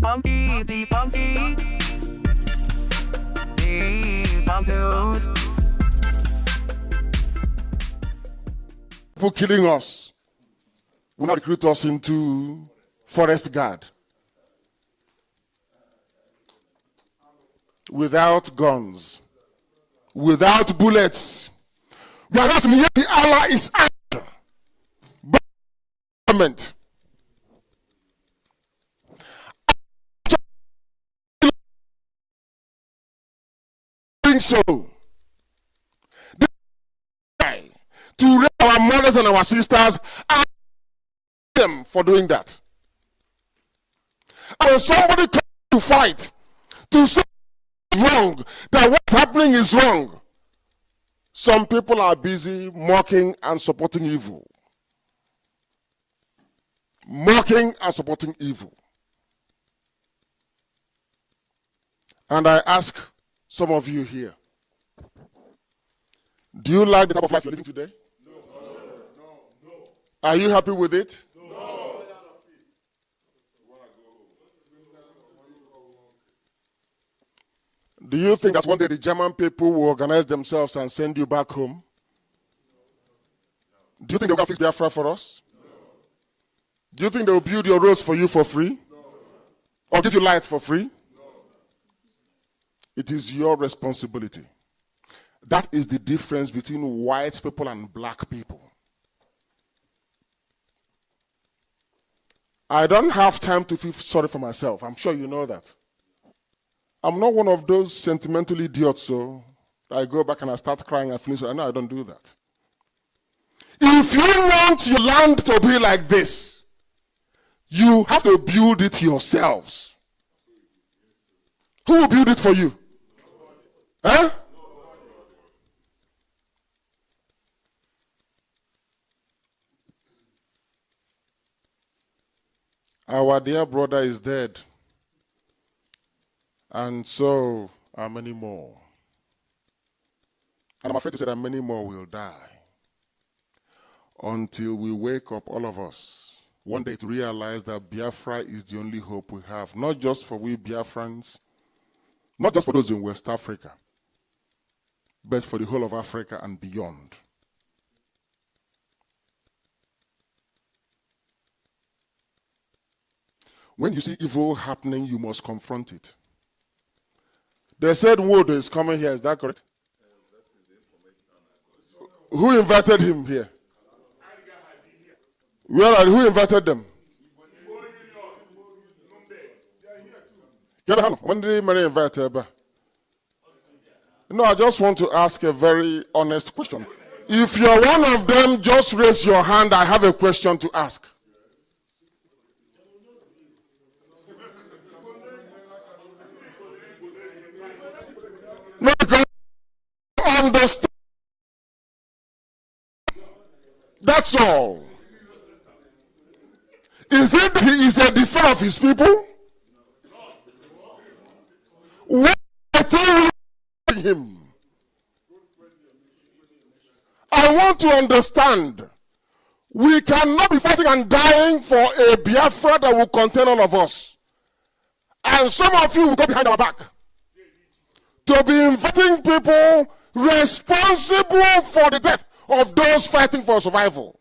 funky, the funky, the funky. People killing us will not recruit us into forest guard. Without guns, without bullets. Whereas the Allah is out by government. Doing so, to raise our mothers and our sisters, and them for doing that. And when somebody comes to fight, to say wrong, that what's happening is wrong, some people are busy mocking and supporting evil. Mocking and supporting evil. And I ask some of you here, do you like the type of life you're living today? No. Are you happy with it? No. Do you think that one day the German people will organize themselves and send you back home? Do you think they're going to fix Biafra for us? No. Do you think they will build your roads for you for free? No. Or give you light for free? No. It is your responsibility. That is the difference between white people and black people. I don't have time to feel sorry for myself. I'm sure you know that. I'm not one of those sentimental idiots, so I go back and I start crying and finish. No, I don't do that. If you want your land to be like this, you have to build it yourselves. Who will build it for you? Huh? Our dear brother is dead. And so are many more. And I'm afraid to say that many more will die until we wake up, all of us, one day to realize that Biafra is the only hope we have, not just for we Biafrans, not just for those in West Africa, but for the whole of Africa and beyond. When you see evil happening, you must confront it. They said Wood is coming here, is that correct? Who invited him here? Who invited them? When did he invite her? No, I just want to ask a very honest question. If you're one of them, just raise your hand. I have a question to ask. No, because understand. That's all. Is it he is a defender of his people? What are you him? I want to understand. We cannot be fighting and dying for a Biafra that will contain all of us. And some of you will go behind our back to be inviting people responsible for the death of those fighting for survival.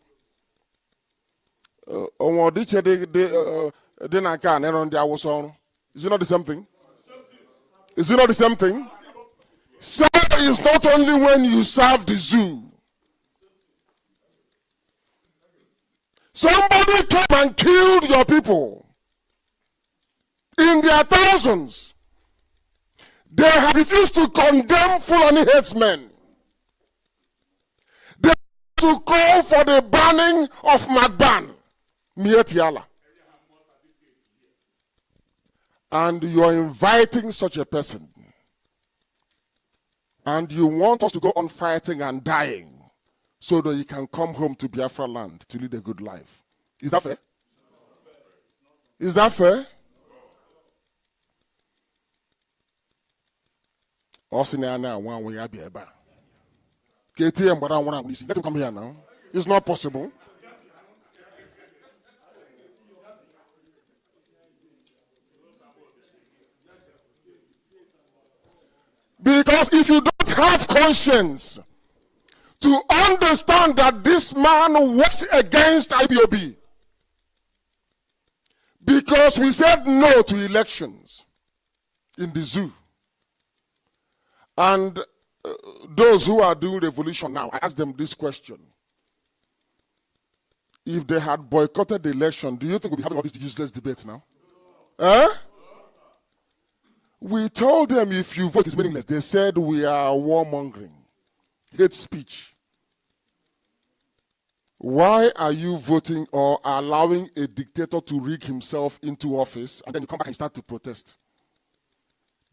Is it not the same thing? Is it not the same thing? Serve is not only when you serve the zoo. Somebody came and killed your people in their thousands. They have refused to condemn Fulani headsmen. They have to call for the banning of Magban, Mietiala. And you are inviting such a person. And you want us to go on fighting and dying so that you can come home to Biafra land to lead a good life. Is that fair? Is that fair? Let him come here now. It's not possible. Because if you don't have conscience to understand that this man was against IPOB, because we said no to elections in the zoo, and those who are doing revolution now, I ask them this question. If they had boycotted the election, do you think we'll be having all this useless debate now? We told them if you vote is meaningless. They said we are warmongering, hate speech. Why are you voting or allowing a dictator to rig himself into office and then you come back and start to protest?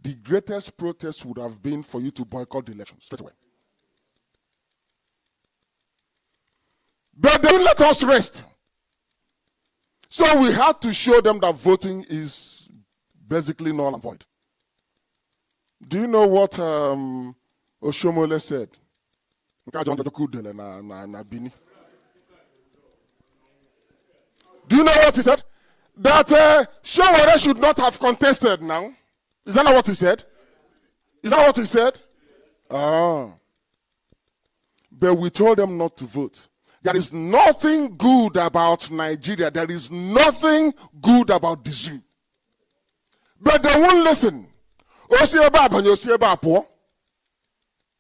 The greatest protest would have been for you to boycott the election straight away. But they didn't let us rest. So we had to show them that voting is basically null and void. Do you know what Oshomole said? Do you know what he said? That Showore should not have contested now. Is that not what he said? Is that what he said? But we told them not to vote. There is nothing good about Nigeria. There is nothing good about the zoo. But they won't listen. You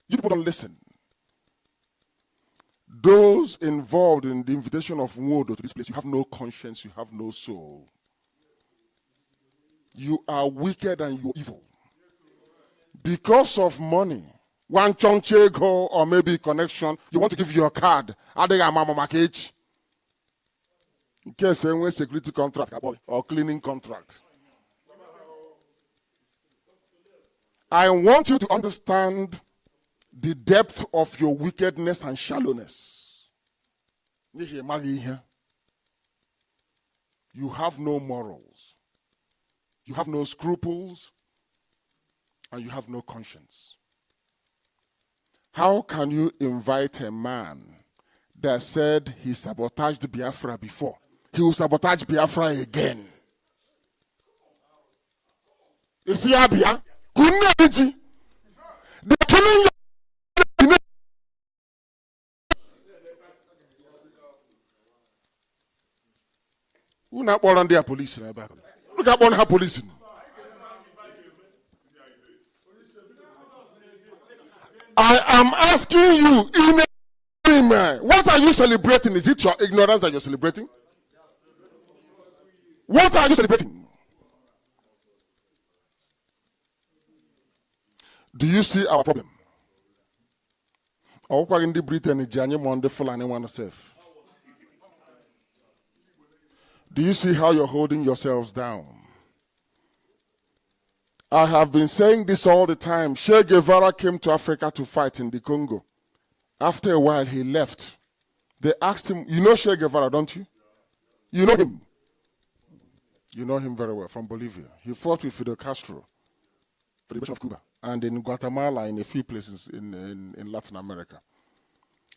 people don't listen. Those involved in the invitation of Nwodo to this place, you have no conscience, you have no soul. You are wicked and you're evil. Because of money, one chonchego or maybe connection, you want to give your card. In case a security contract or cleaning contract. I want you to understand the depth of your wickedness and shallowness. You have no morals. You have no scruples. And you have no conscience. How can you invite a man that said he sabotaged Biafra before? He will sabotage Biafra again. Is he Abia? They're killing you. Who not born on their police? Look at one her police. I am asking you in a dream, what are you celebrating? Is it your ignorance that you're celebrating? What are you celebrating? Do you see our problem? In the Britain, do you see how you're holding yourselves down? I have been saying this all the time. Che Guevara came to Africa to fight in the Congo. After a while, he left. They asked him, you know Che Guevara, don't you? You know him. You know him very well, from Bolivia. He fought with Fidel Castro for the Liberation of Cuba. And in Guatemala, in a few places in Latin America.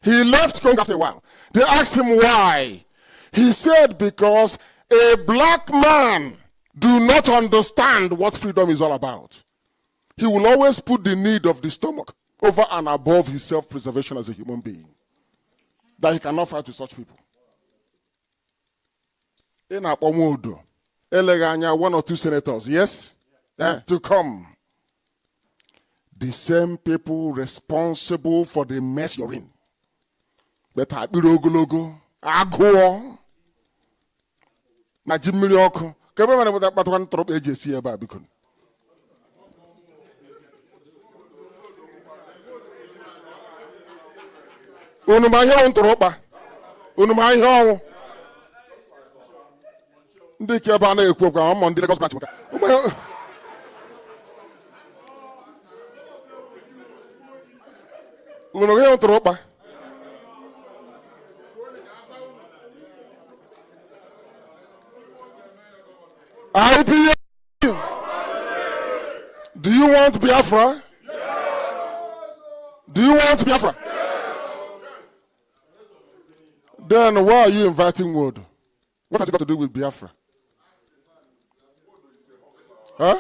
He left Congo after a while. They asked him why. He said, because a black man do not understand what freedom is all about. He will always put the need of the stomach over and above his self-preservation as a human being. That he cannot fight with such people. In Apomodo, Eleganya, 1 or 2 senators, yes? To come. The same people responsible for the mess you're in. But I logo, Agua, Najimilioko, Kabaman with that one trop agency about Bicon. Unumaya on Tropa, Unumaya. They care about the program on the Lagos Branch. Unumaya on Tropa. IPA. Do you want Biafra? Yes. Do you want Biafra? Yes. Then why are you inviting Wood? What has it got to do with Biafra? Huh?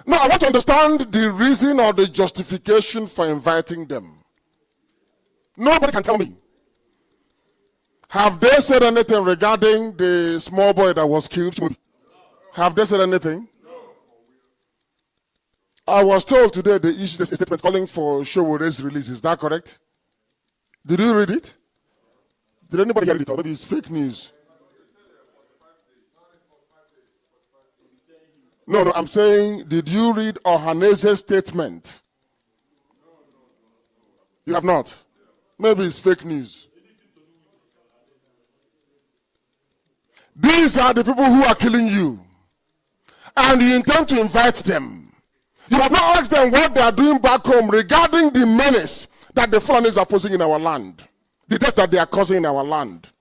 No, I want to understand the reason or the justification for inviting them. Nobody can tell me. Have they said anything regarding the small boy that was killed? Have they said anything? I was told today they issued a statement calling for Showore's release. Is that correct? Did you read it? Did anybody hear it? Or maybe it's fake news. No, I'm saying, did you read Ohanese's statement? You have not. Maybe it's fake news. These are the people who are killing you. And you intend to invite them. You have not asked them what they are doing back home regarding the menace that the Fulanis are posing in our land. The death that they are causing in our land.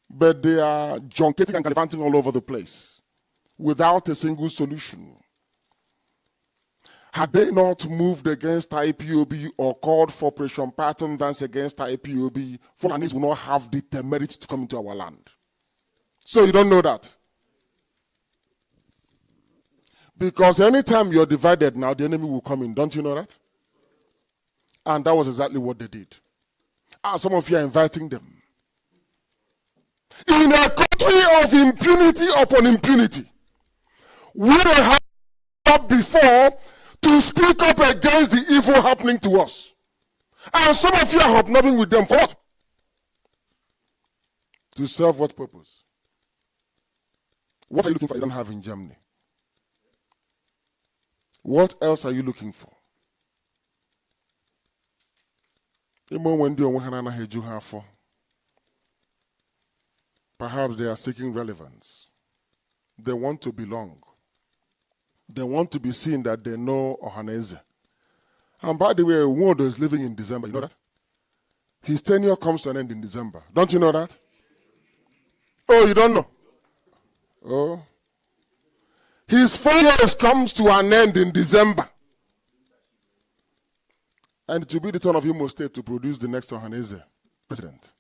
But they are junketing and gallivanting all over the place without a single solution. Had they not moved against IPOB or called for operation pattern dance against IPOB, Fulanis will not have the temerity to come into our land. So you don't know that. Because anytime you're divided now, the enemy will come in. Don't you know that? And that was exactly what they did. And some of you are inviting them. In a country of impunity upon impunity, we don't have before to speak up against the evil happening to us. And some of you are hobnobbing with them for what? To serve what purpose? What are you looking for you don't have in Germany? What else are you looking for? Perhaps they are seeking relevance. They want to belong. They want to be seen that they know Ohaneze. And by the way, Nwodo is living in December. You know that? His tenure comes to an end in December. Don't you know that? Oh, you don't know? Oh. His 4 years comes to an end in December. And it will be the turn of Imo State to produce the next Ohaneze president.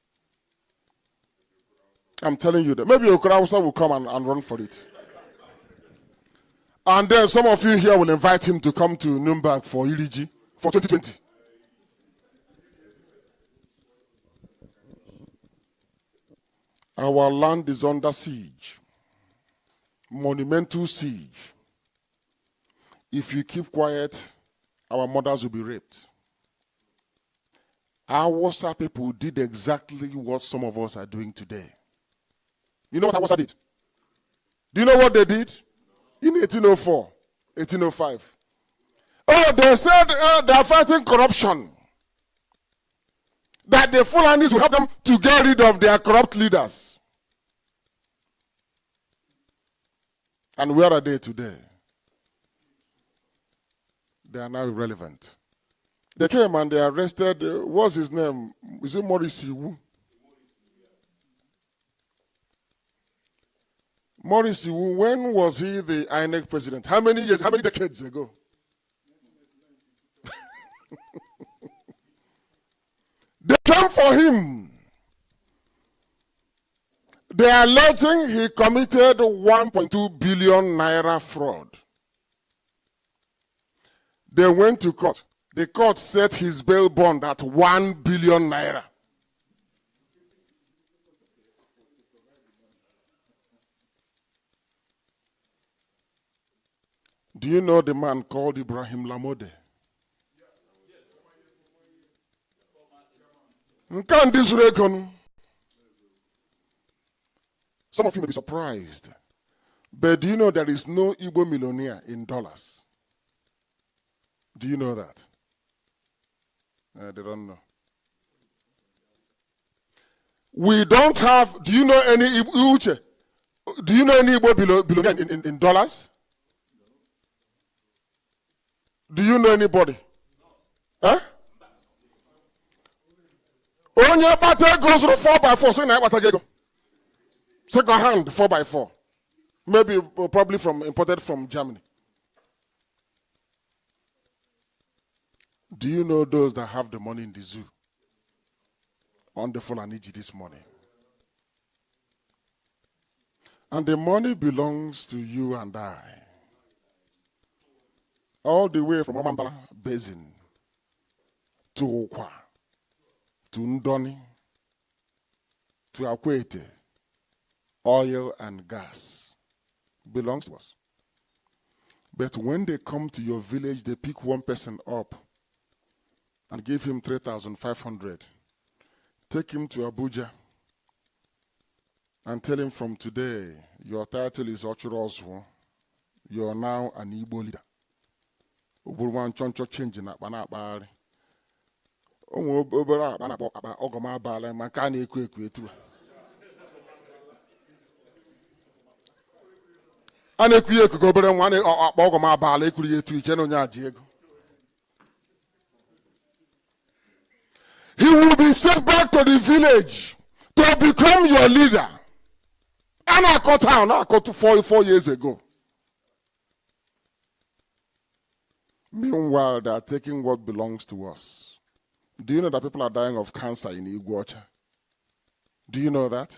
I'm telling you that. Maybe Okrawusa will come and run for it. And then some of you here will invite him to come to Nuremberg for Iriji for 2020. Our land is under siege. Monumental siege. If you keep quiet, our mothers will be raped. Our Hausa people did exactly what some of us are doing today. You know what Hausa did? Do you know what they did? In 1804, 1805. Oh, they said they are fighting corruption. That the Fulanis will help them to get rid of their corrupt leaders. And where are they today? They are now irrelevant. They came and they arrested, what's his name? Is it Maurice Iwu? Maurice Iwu, when was he the INEC president? How many years, how many decades ago? They came for him. They are alleging he committed 1.2 billion naira fraud. They went to court. The court set his bail bond at 1 billion naira. Do you know the man called Ibrahim Lamode? Some of you may be surprised. But do you know there is no Igbo millionaire in dollars? Do you know that? They don't know. We don't have, do you know any Igbo, do you know any Igbo billionaire in dollars? Do you know anybody? Huh? Onye bate goes to 4x4, so now go. Second hand 4x4. Maybe probably imported from Germany. Do you know those that have the money in the zoo? On the Fulaniji this morning. And the money belongs to you and I. all the way from Amambala Basin to Okwa, to Ndoni, to Akwete, oil and gas belongs to us. But when they come to your village, they pick one person up and give him 3,500. Take him to Abuja and tell him from today, your title is Ochurozwo. You're now an Igbo leader. Uburwan choncho change na bana bari. Onwo obere bana bo aba ogoma bala man ka na ekwu etu. Ana ekwu eku go obere nwa na akpa ogoma bala ekuru etu ije no nya aji ego. He will be sent back to the village to become your leader. And I cut down, I cut to 4 years ago. Meanwhile, they are taking what belongs to us. Do you know that people are dying of cancer in Iguacha? Do you know that?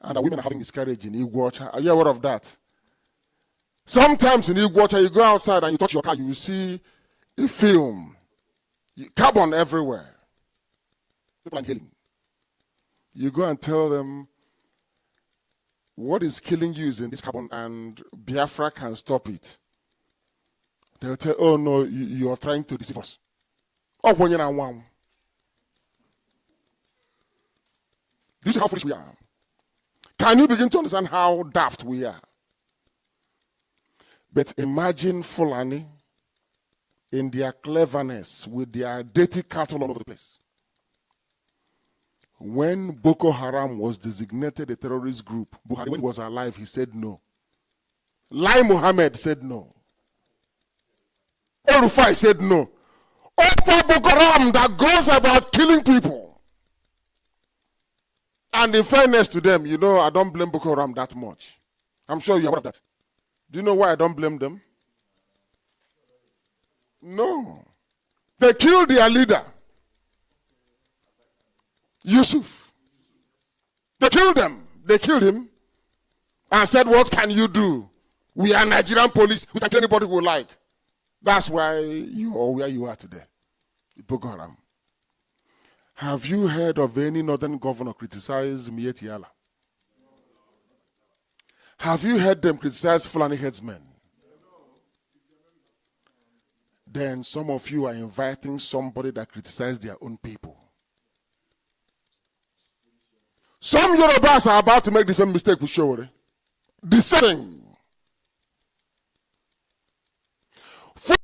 And that women are having miscarriage in Iguacha. Are you aware of that? Sometimes in Iguacha, you go outside and you touch your car, you will see a film. Carbon everywhere. People are healing. You go and tell them, what is killing you is in this carbon, and Biafra can stop it. They'll tell, oh no, you are trying to deceive us. Oh, when you're one. This is how foolish we are. Can you begin to understand how daft we are? But imagine Fulani in their cleverness with their dirty cattle all over the place. When Boko Haram was designated a terrorist group, Buhari, when he was alive, he said no. Lai Mohammed said no. El-Rufai said no. Opa Boko Haram that goes about killing people. And in fairness to them, you know, I don't blame Boko Haram that much. I'm sure you're aware of that. Do you know why I don't blame them? No. They killed their leader, Yusuf. They killed them. They killed him and said, what can you do? We are Nigerian police. We can kill anybody we like. That's why you are where you are today. Boko Haram. Have you heard of any northern governor criticize Mieti Allah? Have you heard them criticize Fulani headsmen? Then some of you are inviting somebody that criticizes their own people. Some Yorubas are about to make the same mistake with Showore. The same thing. For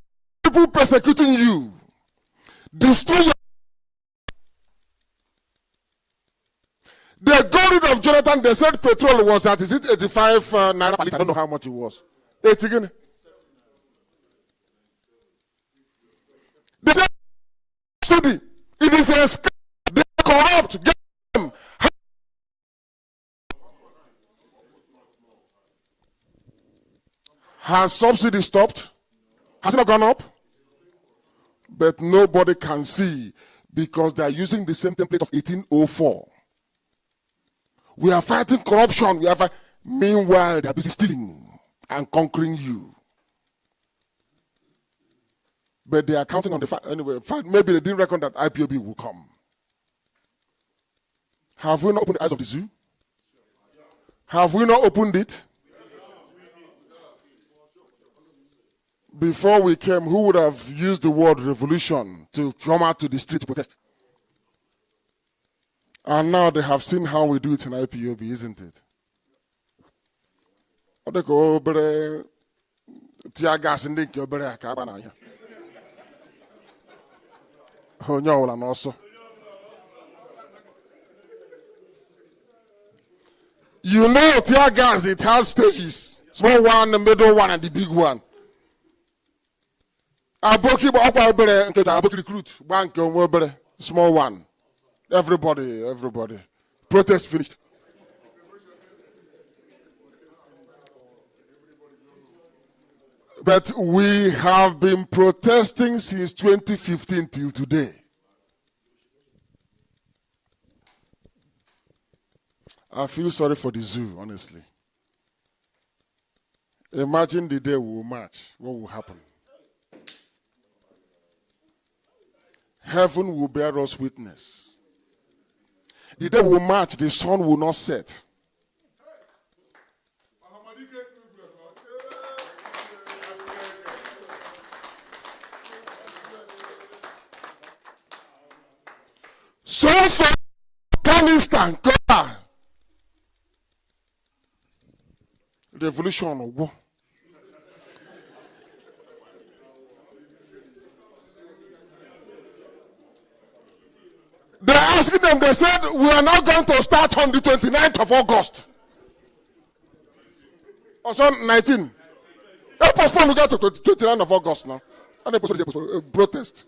people persecuting you, destroy your. They got rid of Jonathan. They said petrol was at, is it 85 naira per liter? I don't know how much it was. 80 again. They said subsidy. It is a scam. They are corrupt. Get them. Has subsidy stopped? Has it not gone up? But nobody can see because they are using the same template of 1804. We are fighting corruption. Meanwhile, they are busy stealing and conquering you. But they are counting on the fact, anyway, maybe they didn't reckon that IPOB will come. Have we not opened the eyes of the zoo? Have we not opened it? Before we came, who would have used the word revolution to come out to the street to protest? And now they have seen how we do it in IPOB, isn't it? You know, tear gas, it has stages. Small one, the middle one, and the big one. Aboki recruit, bank, small one. Everybody. Protest finished. But we have been protesting since 2015 till today. I feel sorry for the zoo, honestly. Imagine the day we will march. What will happen? heaven will bear us witness. The day we march, the sun will not set. So Afghanistan, revolution. They're asking them, they said, we are now going to start on the 29th of August. Or so 19. They postpone, we get to 29th of August now. And they postpone protest.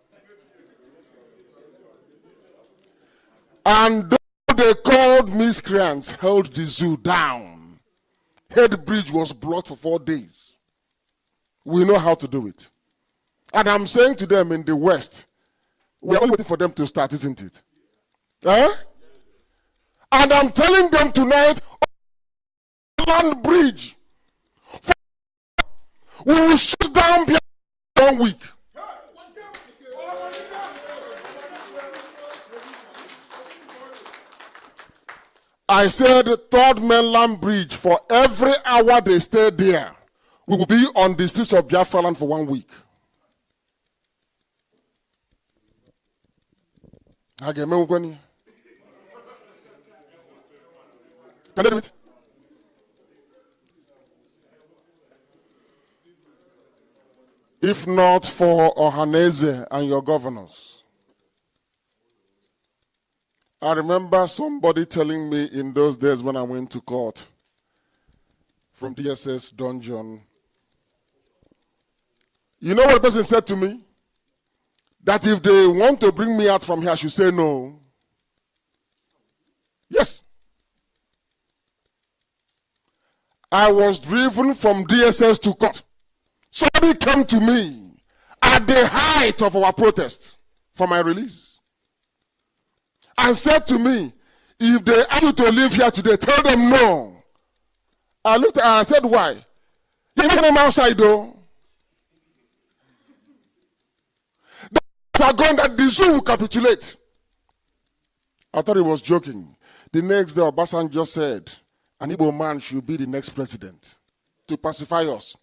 And though they called miscreants, held the zoo down. Head bridge was blocked for 4 days. We know how to do it. And I'm saying to them in the West, we're only waiting for them to start, isn't it? Eh? And I'm telling them tonight, land bridge, we will shut down beyond 1 week. I said, third mainland bridge, for every hour they stay there, we will be on the streets of Biafra land for 1 week. Can they do it? If not for Ohaneze and your governors. I remember somebody telling me in those days when I went to court from DSS dungeon. You know what the person said to me? That if they want to bring me out from here, I should say no. Yes. I was driven from DSS to court. Somebody came to me at the height of our protest for my release and said to me, if they ask you to leave here today, tell them no. I looked at her and I said, why? You're not them outside though. Are going that the zoo will capitulate. I thought he was joking. The next day, Obasanjo said, an Igbo man should be the next president to pacify us.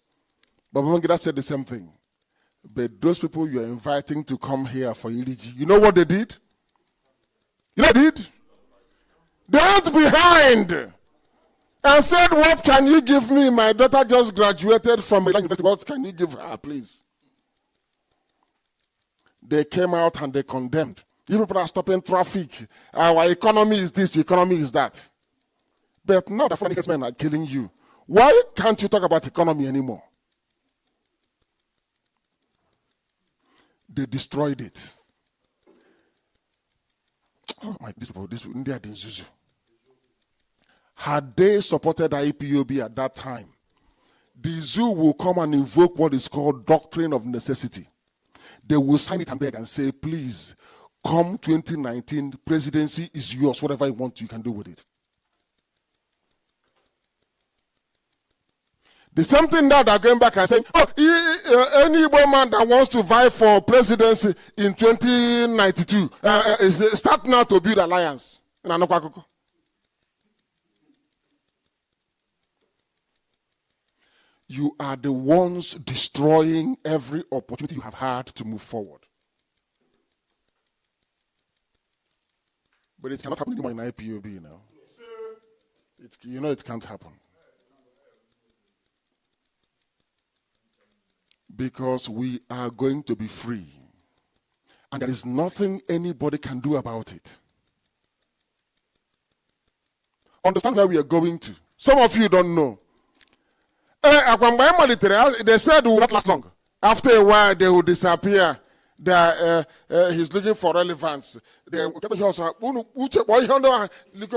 But Babangida said the same thing. But those people you are inviting to come here for Iriji, you know what they did? You know what they did? They went behind and said, what can you give me? My daughter just graduated from university. What can you give her, please? They came out and they condemned. You people are stopping traffic. Our economy is this, economy is that. But now the foreign men are killing you. Why can't you talk about economy anymore? They destroyed it. Oh my, this people, India didn't Zuzu. Had they supported IPOB at that time, the zoo will come and invoke what is called doctrine of necessity. They will sign it and beg and say, please, come 2019, presidency is yours. Whatever you want, you can do with it. The same thing now they're going back and saying, oh, any woman that wants to vie for presidency in 2092, start now to build alliance. You are the ones destroying every opportunity you have had to move forward. But it cannot happen anymore in IPOB now. You know it can't happen. Because we are going to be free. And there is nothing anybody can do about it. Understand where we are going to. Some of you don't know. They said it will not last long. After a while, they will disappear. He's looking for relevance. Looking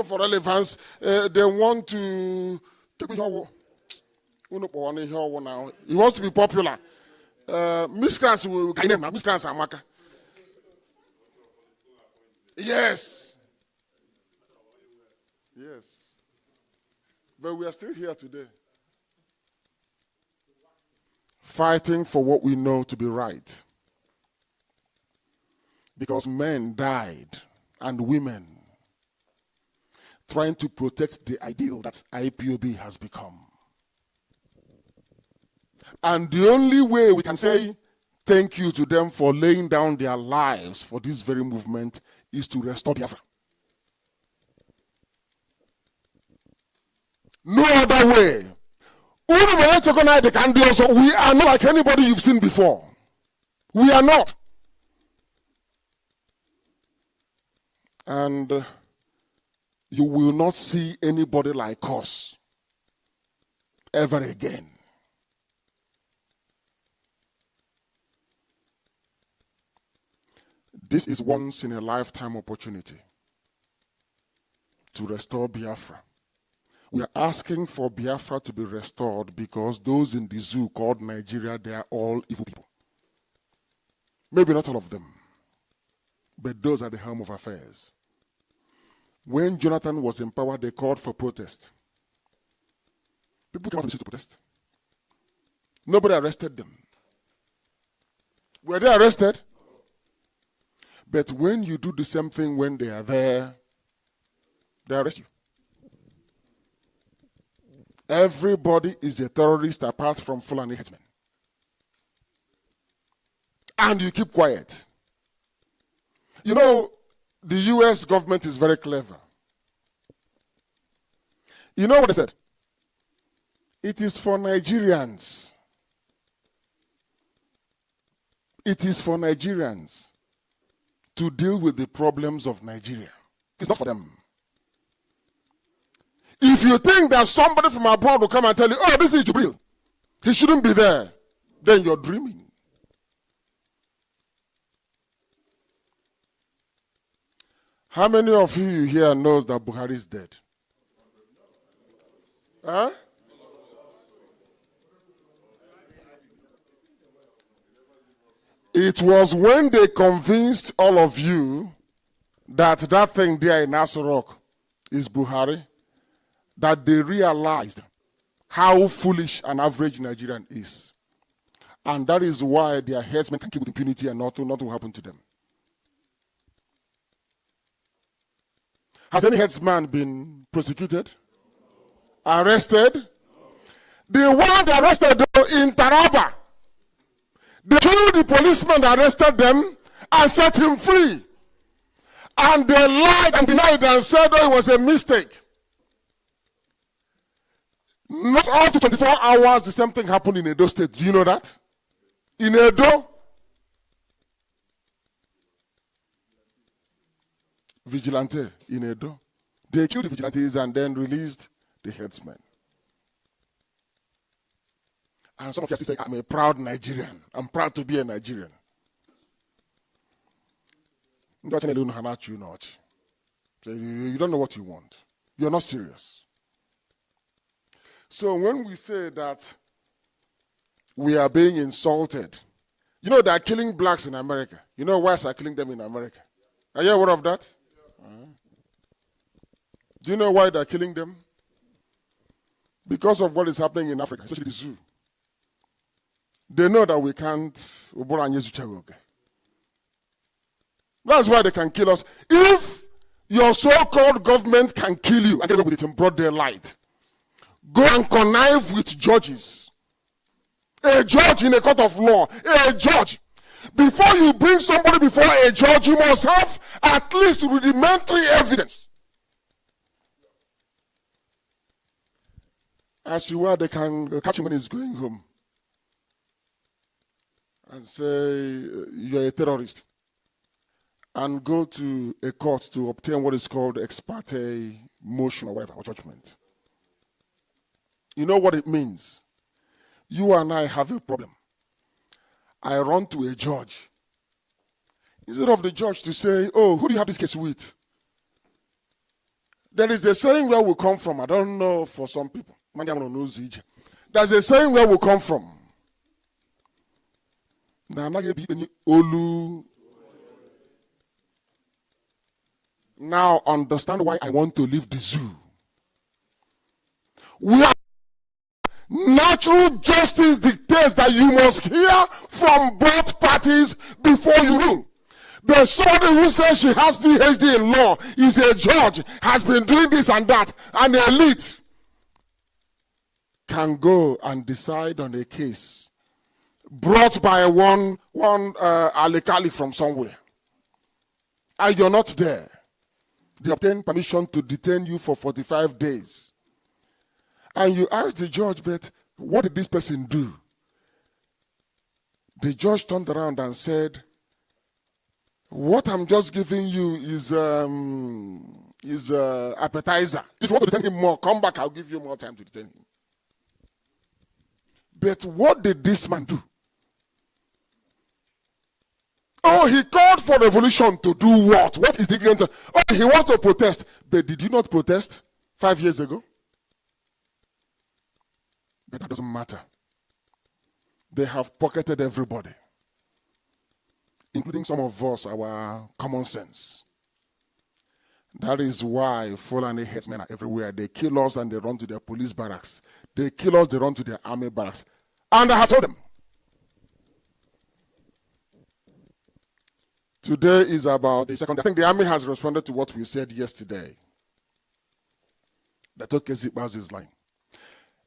for relevance. They want to. He wants to be popular. Miscreants will miscreants are maka. Yes. Yes. But we are still here today. Fighting for what we know to be right. Because men died and women trying to protect the ideal that IPOB has become. And the only way we can say thank you to them for laying down their lives for this very movement is to restore Biafra. No other way. We are not like anybody you've seen before. We are not. And you will not see anybody like us ever again. This is once in a lifetime opportunity to restore Biafra. We are asking for Biafra to be restored because those in the zoo called Nigeria, they are all evil people. Maybe not all of them, but those are the helm of affairs. When Jonathan was in power, they called for protest. People came out to protest. Nobody arrested them. Were they arrested? But when you do the same thing when they are there, they arrest you. Everybody is a terrorist apart from Fulani headsmen. And you keep quiet. You know, the US government is very clever. You know what they said? It is for Nigerians. It is for Nigerians to deal with the problems of Nigeria. It's not for them. If you think that somebody from abroad will come and tell you, oh, this is Jubril, he shouldn't be there, then you're dreaming. How many of you here knows that Buhari is dead? Huh? It was when they convinced all of you that that thing there in Asorok is Buhari that they realized how foolish an average Nigerian is. And that is why their headsmen can keep with impunity and nothing will happen to them. Has any headsman been prosecuted? Arrested? The one they arrested in Taraba, they killed the policeman that arrested them and set him free. And they lied and denied and said, oh, it was a mistake. Not after 24 hours, the same thing happened in Edo State. Do you know that? In Edo, vigilante in Edo, they killed the vigilantes and then released the headsmen. And some of you still say, I'm a proud Nigerian. I'm proud to be a Nigerian. You don't know what you want. You're not serious. So when we say that we are being insulted, you know they are killing blacks in America. You know whites are killing them in America. Are you aware of that? Do you know why they're killing them? Because of what is happening in Africa, especially the zoo. They know that we can't. That's why they can kill us. If your so-called government can kill you, and get away with it in broad daylight, go and connive with judges. A judge in a court of law, a judge. Before you bring somebody before a judge, you must have at least rudimentary evidence. As you are, they can catch him when he's going home and say, you're a terrorist, and go to a court to obtain what is called ex parte motion or whatever, or judgment. You know what it means? You and I have a problem. I run to a judge. Instead of the judge to say, oh, who do you have this case with? There is a saying where we come from. I don't know for some people. There's a saying where we come from. Now understand why I want to leave the zoo. We are natural justice dictates that you must hear from both parties before you rule. But somebody who says she has PhD in law, is a judge, has been doing this and that, an elite, can go and decide on a case brought by one alikali from somewhere, and you're not there. They obtain permission to detain you for 45 days. And you ask the judge, but what did this person do? The judge turned around and said, what I'm just giving you is appetizer. If you want to detain him more, come back, I'll give you more time to detain him. But what did this man do? Oh, he called for revolution to do what? What is the grand? Oh, he wants to protest. But did you not protest 5 years ago? But that doesn't matter. They have pocketed everybody, including some of us, our common sense. That is why Fulani headsmen are everywhere. They kill us and they run to their police barracks. They kill us, they run to their army barracks. And I have told them, today is about the second. I think the army has responded to what we said yesterday. That Okezikbaz is lying.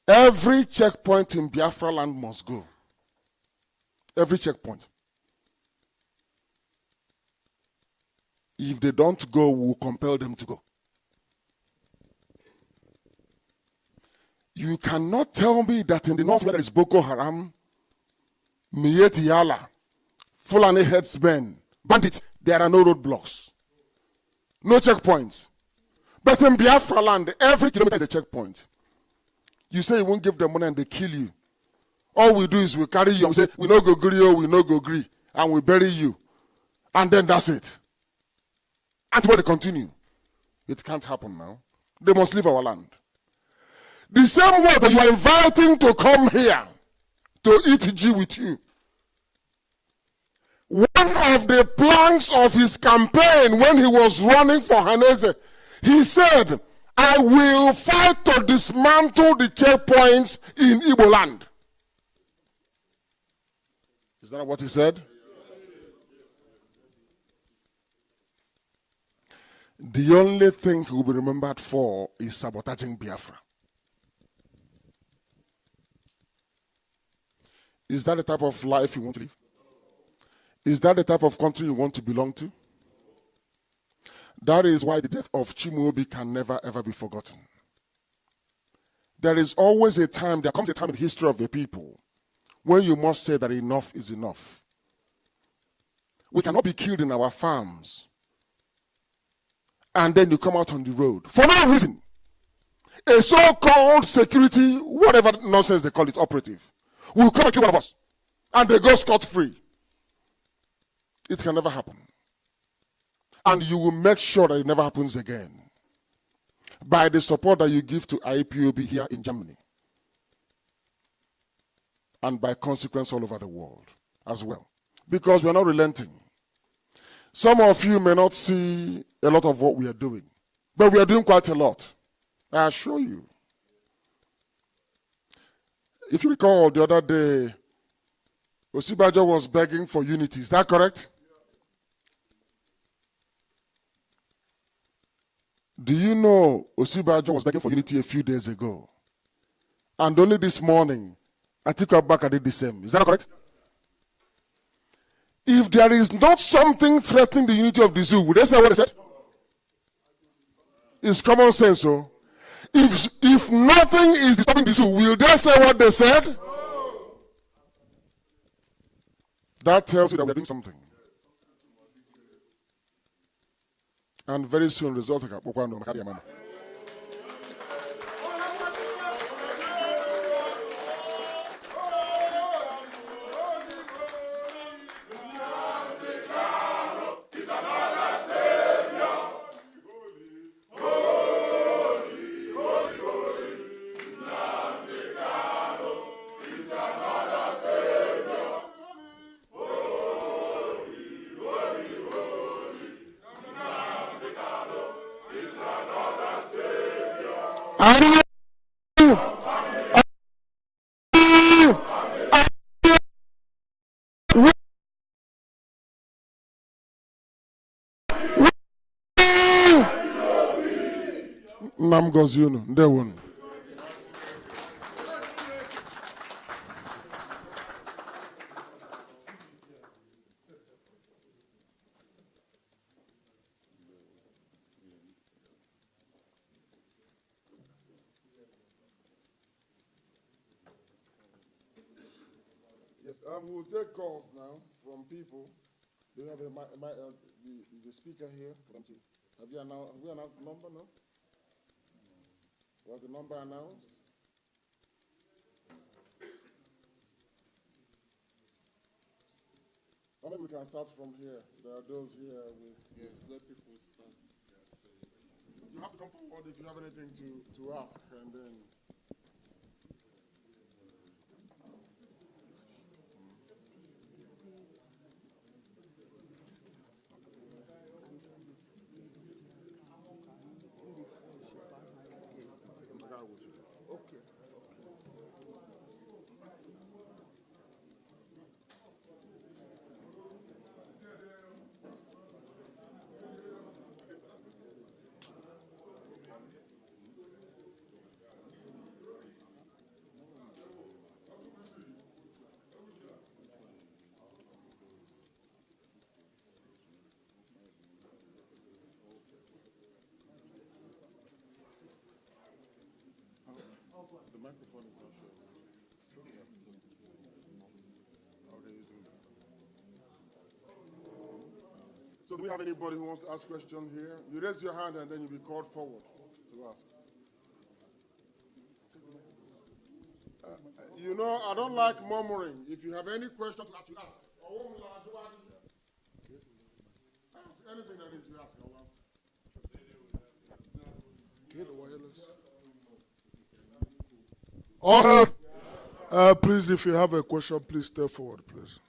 Every checkpoint in Biafra land must go. Every checkpoint. If they don't go, we'll compel them to go. You cannot tell me that in the north where there is Boko Haram, Mieti Yala, Fulani headsmen, bandits, there are no roadblocks. No checkpoints. But in Biafra land, every kilometer is a checkpoint. You say you won't give them money and they kill you. All we do is we carry you and we say, we no go gree, oh, we no go gree. And we bury you. And then that's it. Until they continue. It can't happen now. They must leave our land. The same way that you are inviting to come here to eat G with you. One of the planks of his campaign when he was running for Haneze, he said, I will fight to dismantle the checkpoints in Igbo land. Is that what he said? The only thing he will be remembered for is sabotaging Biafra. Is that the type of life you want to live? Is that the type of country you want to belong to? That is why the death of Chimaobi can never ever be forgotten. There is always a time, there comes a time in the history of the people when you must say that enough is enough. We cannot be killed in our farms and then you come out on the road for no reason. A so-called security, whatever nonsense they call it, operative, will come and kill one of us and they go scot-free. It can never happen. And you will make sure that it never happens again by the support that you give to IPOB here in Germany and by consequence all over the world as well. Because we are not relenting. Some of you may not see a lot of what we are doing, but we are doing quite a lot. I assure you. If you recall the other day, Osibajo was begging for unity. Is that correct? Do you know Osibajo was begging for unity a few days ago? And only this morning, Atiku Abubakar did the same. Is that correct? If there is not something threatening the unity of the zoo, would they say what they said? It's common sense, so. If nothing is disturbing the zoo, will they say what they said? That tells you that we're doing something. And very soon, result. Nnam gozi unu. Ndewo. Yes, we'll take calls now from people. Do you have the speaker here for them to? Have we announced the number? No. Was the number announced? Or maybe we can start from here. There are those here with. Yes, let people start. You have to come forward if you have anything to ask, and then. The microphone is not sure. So do we have anybody who wants to ask a question here? You raise your hand and then you'll be called forward to ask. You know, I don't like murmuring. If you have any question to ask, you ask. Ask anything that is you ask, I'll answer. Okay, the wireless. Please, if you have a question, please step forward, please.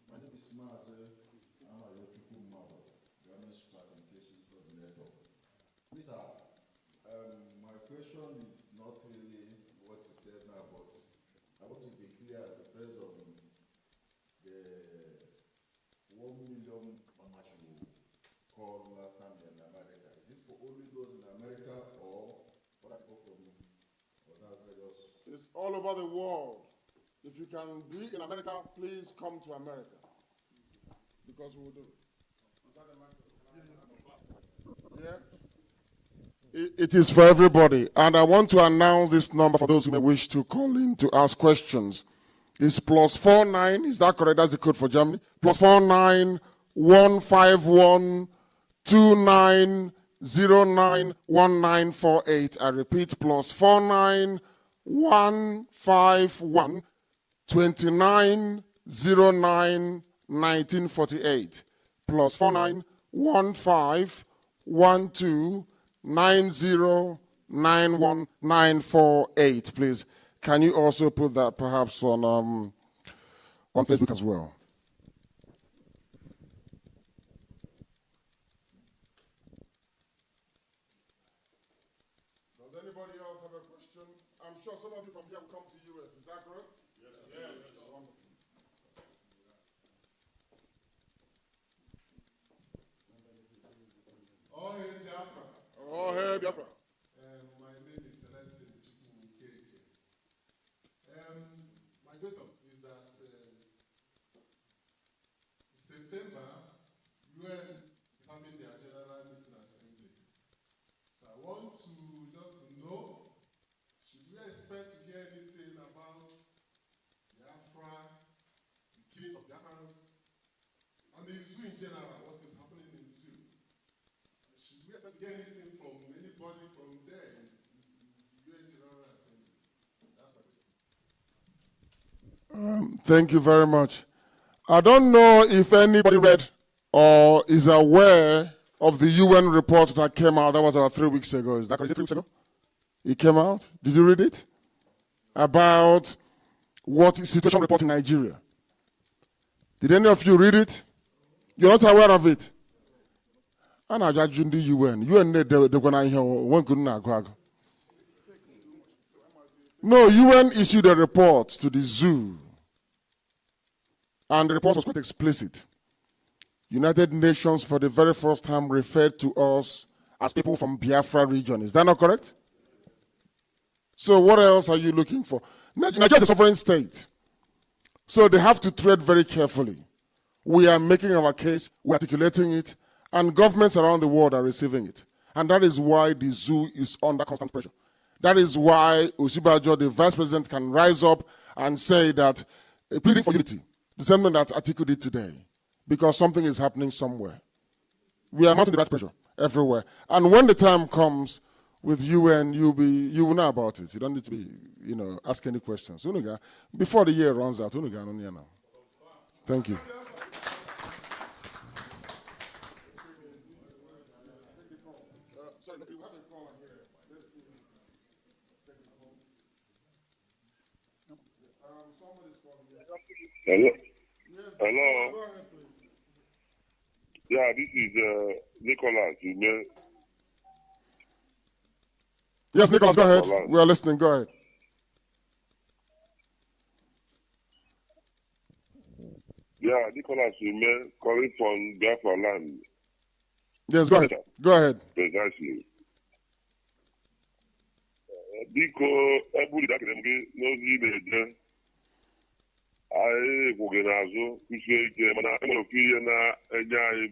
My name is Maze. I'm a local model. Government presentations for the network. Please, my question is not really what you said now, but I want to be clear based on the 1 million much you called last time in America. Is this for only those in America or for people from other various? It's all over the world. If you can be in America, please come to America. Because we will do it. Yeah? It is for everybody. And I want to announce this number for those who may wish to call in to ask questions. It's +49, is that correct? That's the code for Germany. +49 151 2909 1948. I repeat, +49 151 2909 1948. +49 15 12 90 91 948. Please, can you also put that perhaps on Facebook as well? Does anybody else have a question? I'm sure some of you from here will come to US. Is that correct? Yes. Yes. Wonderful. Oh, hey, Biafra. Oh, hey, Biafra. My name is Celestine Chukwu. My question is that September, UN is having their General Meeting Assembly. So I want to just know, should we expect to hear anything about Biafra, the case of Biafrans, and the zoo in general, what is happening in the zoo? Should we expect to get anything from anybody from there in the UN General Assembly? That's my question. Thank you very much. I don't know if anybody read or is aware of the UN report that came out. That was about 3 weeks ago. Is that correct? 3 weeks ago? It came out. Did you read it? About what is situation report in Nigeria. Did any of you read it? You're not aware of it? And I judge the UN. UN, they're going to hear one good now. No, UN issued a report to the zoo. And the report was quite explicit. United Nations, for the very first time, referred to us as people from Biafra region. Is that not correct? So what else are you looking for? Nigeria is a sovereign state. So they have to tread very carefully. We are making our case, we're articulating it, and governments around the world are receiving it. And that is why the zoo is under constant pressure. That is why Osibajo, the vice president, can rise up and say that, pleading for unity, the same thing that Atiku did today, because something is happening somewhere. We are mounting the right pressure everywhere. And when the time comes with UN, you will know about it. You don't need to be, ask any questions. Before the year runs out, thank you. Hello. Hello. Yeah, this is Nicholas. Yes, Nicholas, go ahead. We are listening. Go ahead. Yeah, Nicholas, calling from Biafra land. Yes, go ahead. Go ahead. Precisely. Biko, everybody that can knows the I working as well. We say, "Man, I'm going to feel na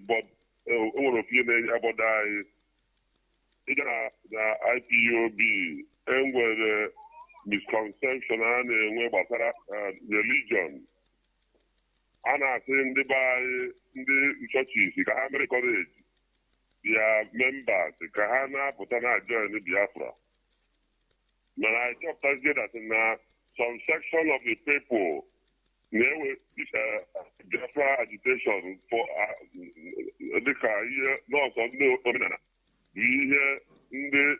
but I'm going to feel about the IPOB and where the misconception and where Basara religion. And I think the churches, the Kahana College, their members, the Kahana Potana join the Biafra. But I just said that in some section of the people. This Biafra agitation for the career, no, we hear in the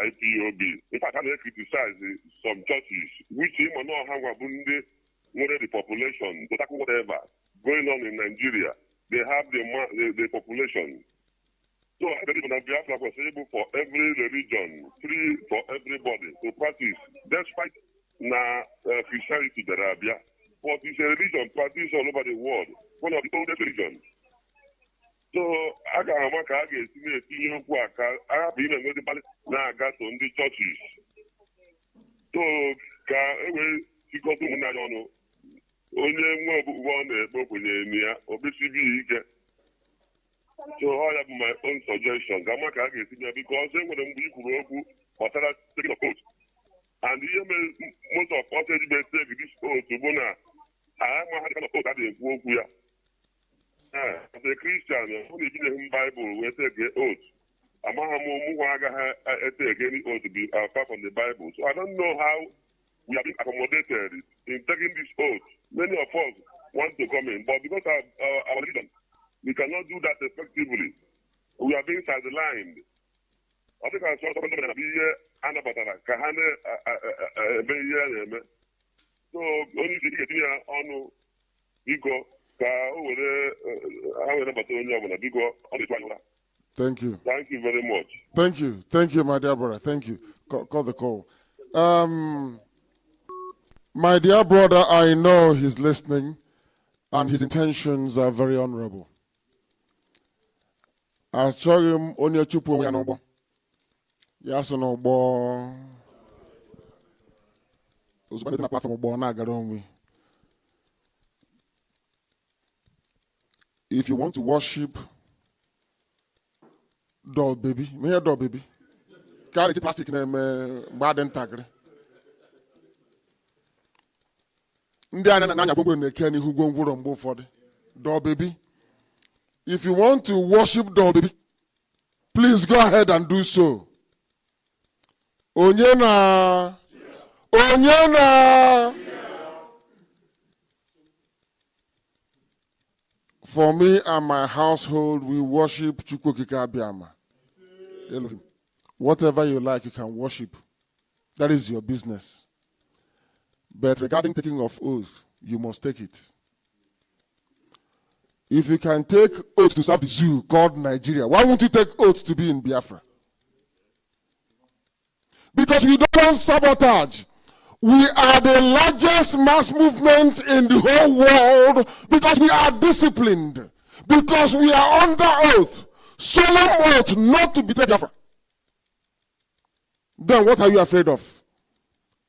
IPOB. In fact, I criticize some churches which even know how the population, whatever going on in Nigeria, they have the population. So I believe that Biafra was able for every religion, free for everybody to practice, despite Christianity in Arabia, but it's a religion practiced all over the world, one of the oldest religions. So I got a mark against me, I have been in the churches. So she got to know only one so I have my own suggestion. Gamaka against me because when we grew up, taking a coach. And most of us take this oath to Bona. I am a kind of oath that they work here. As a Christian, only in the Bible, we take the oath. I'm take any oath to be apart from the Bible. So I don't know how we have been accommodated in taking this oath. Many of us want to come in, but because of our religion, we cannot do that effectively. We are being sidelined. I think I saw something that be here. So only the idea on Bigo, thank you. Thank you very much. Thank you. Thank you, my dear brother. Thank you. Call the call. My dear brother, I know he's listening and his intentions are very honorable. I'll show him on your chupu. Yes or no, boy. If you want to worship doll baby, me a doll baby. Carry the plastic name bad and tagger. Doll baby. If you want to worship doll baby, please go ahead and do so. Onyena. Onyena. For me and my household, we worship Chukwokika Abiyama. Whatever you like, you can worship. That is your business. But regarding taking of oath, you must take it. If you can take oath to serve the zoo called Nigeria, why won't you take oath to be in Biafra? Because we don't want sabotage. We are the largest mass movement in the whole world because we are disciplined, because we are under oath, solemn oath not to betray Biafra. Then what are you afraid of?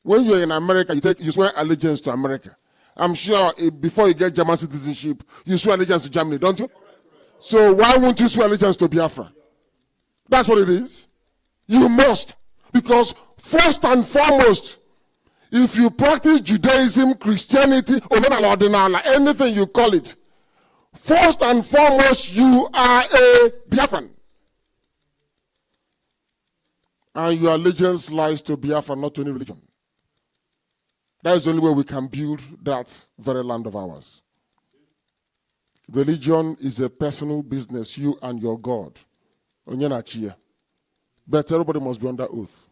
When you're in America, you swear allegiance to America. I'm sure before you get German citizenship, you swear allegiance to Germany, don't you? So why won't you swear allegiance to Biafra? That's what it is. You must. Because first and foremost, if you practice Judaism, Christianity, anything you call it, first and foremost, you are a Biafran. And your allegiance lies to Biafra, not to any religion. That is the only way we can build that very land of ours. Religion is a personal business, you and your God. But everybody must be under oath.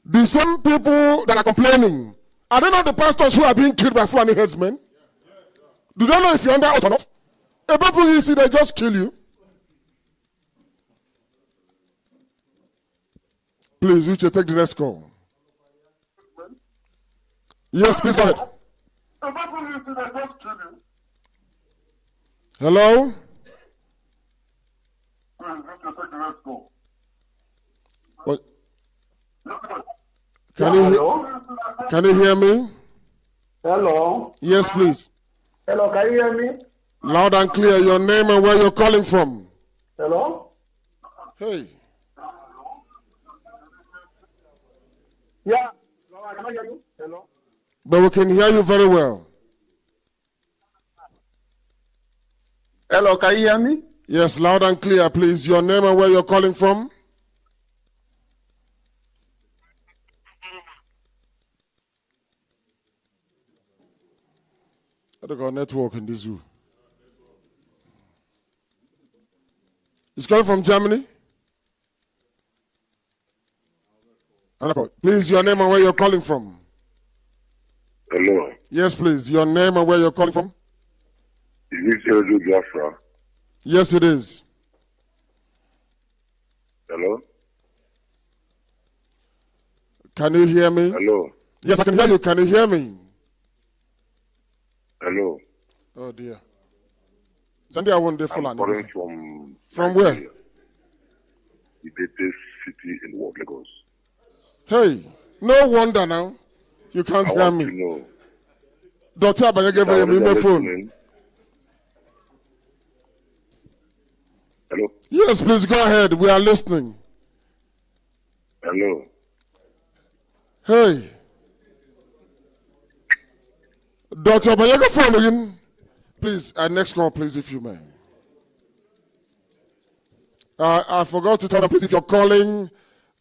The same people that are complaining, are they not the pastors who are being killed by Fulani headsmen? Do they know if you're under oath or not? A people you see, they just kill you. Please, you should take the next call. Yes, please go ahead. Hello? What? Can you hear me? Hello? Yes, please. Hello, can you hear me? Loud and clear, your name and where you're calling from. Hello? Hey. Yeah. No, I cannot hear you. Hello? But we can hear you very well. Hello, can you hear me? Yes, loud and clear, please. Your name and where you're calling from. I don't got network in this room. It's calling from Germany. Please, your name and where you're calling from. Hello. Yes, please. Your name and where you're calling from. Is this Edo Biafra? Yes, it is. Hello? Can you hear me? Hello? Yes, I can hear you. Can you hear me? Hello? Oh, dear. Sunday, I want the full I'm calling from... From where? The greatest city in the world, Lagos. Hey, no wonder now. You can't hear me. To know. Dr. Abanyage, me my phone. Hello? Yes, please go ahead. We are listening. Hello? Hey. Dr. Abanyage phone again. Please, next call, please, if you may. I forgot to tell them, please, if you're calling,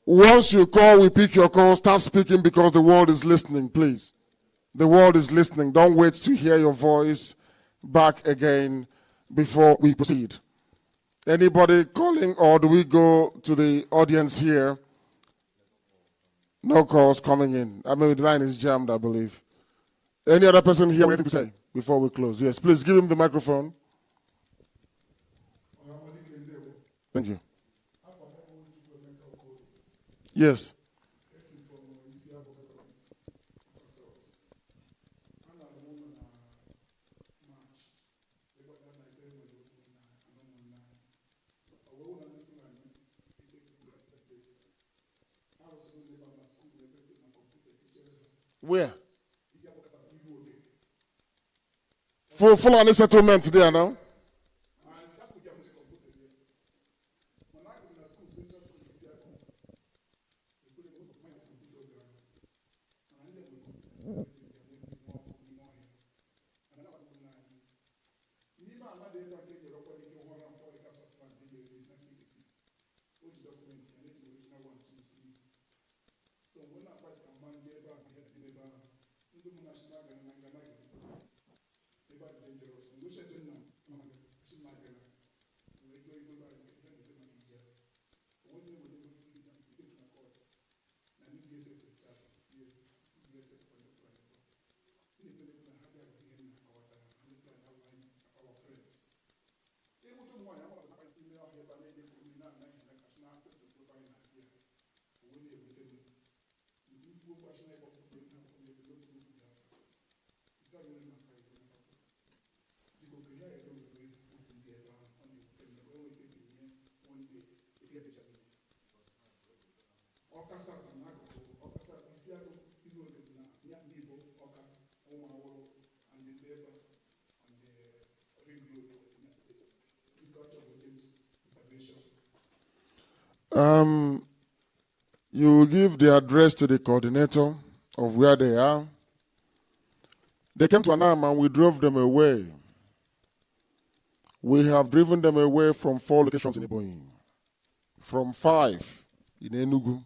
once you call, we pick your call, start speaking because the world is listening, please. The world is listening. Don't wait to hear your voice back again before we proceed. Anybody calling, or do we go to the audience here? No calls coming in. I mean, the line is jammed, I believe. Any other person here anything to say before we close? Yes, please give him the microphone. Thank you. Yes. Where? Full on the settlement there now. You will give the address to the coordinator of where they are. They came to Anam and we drove them away. We have driven them away from 4 locations in Ebonyi, from 5 in Enugu,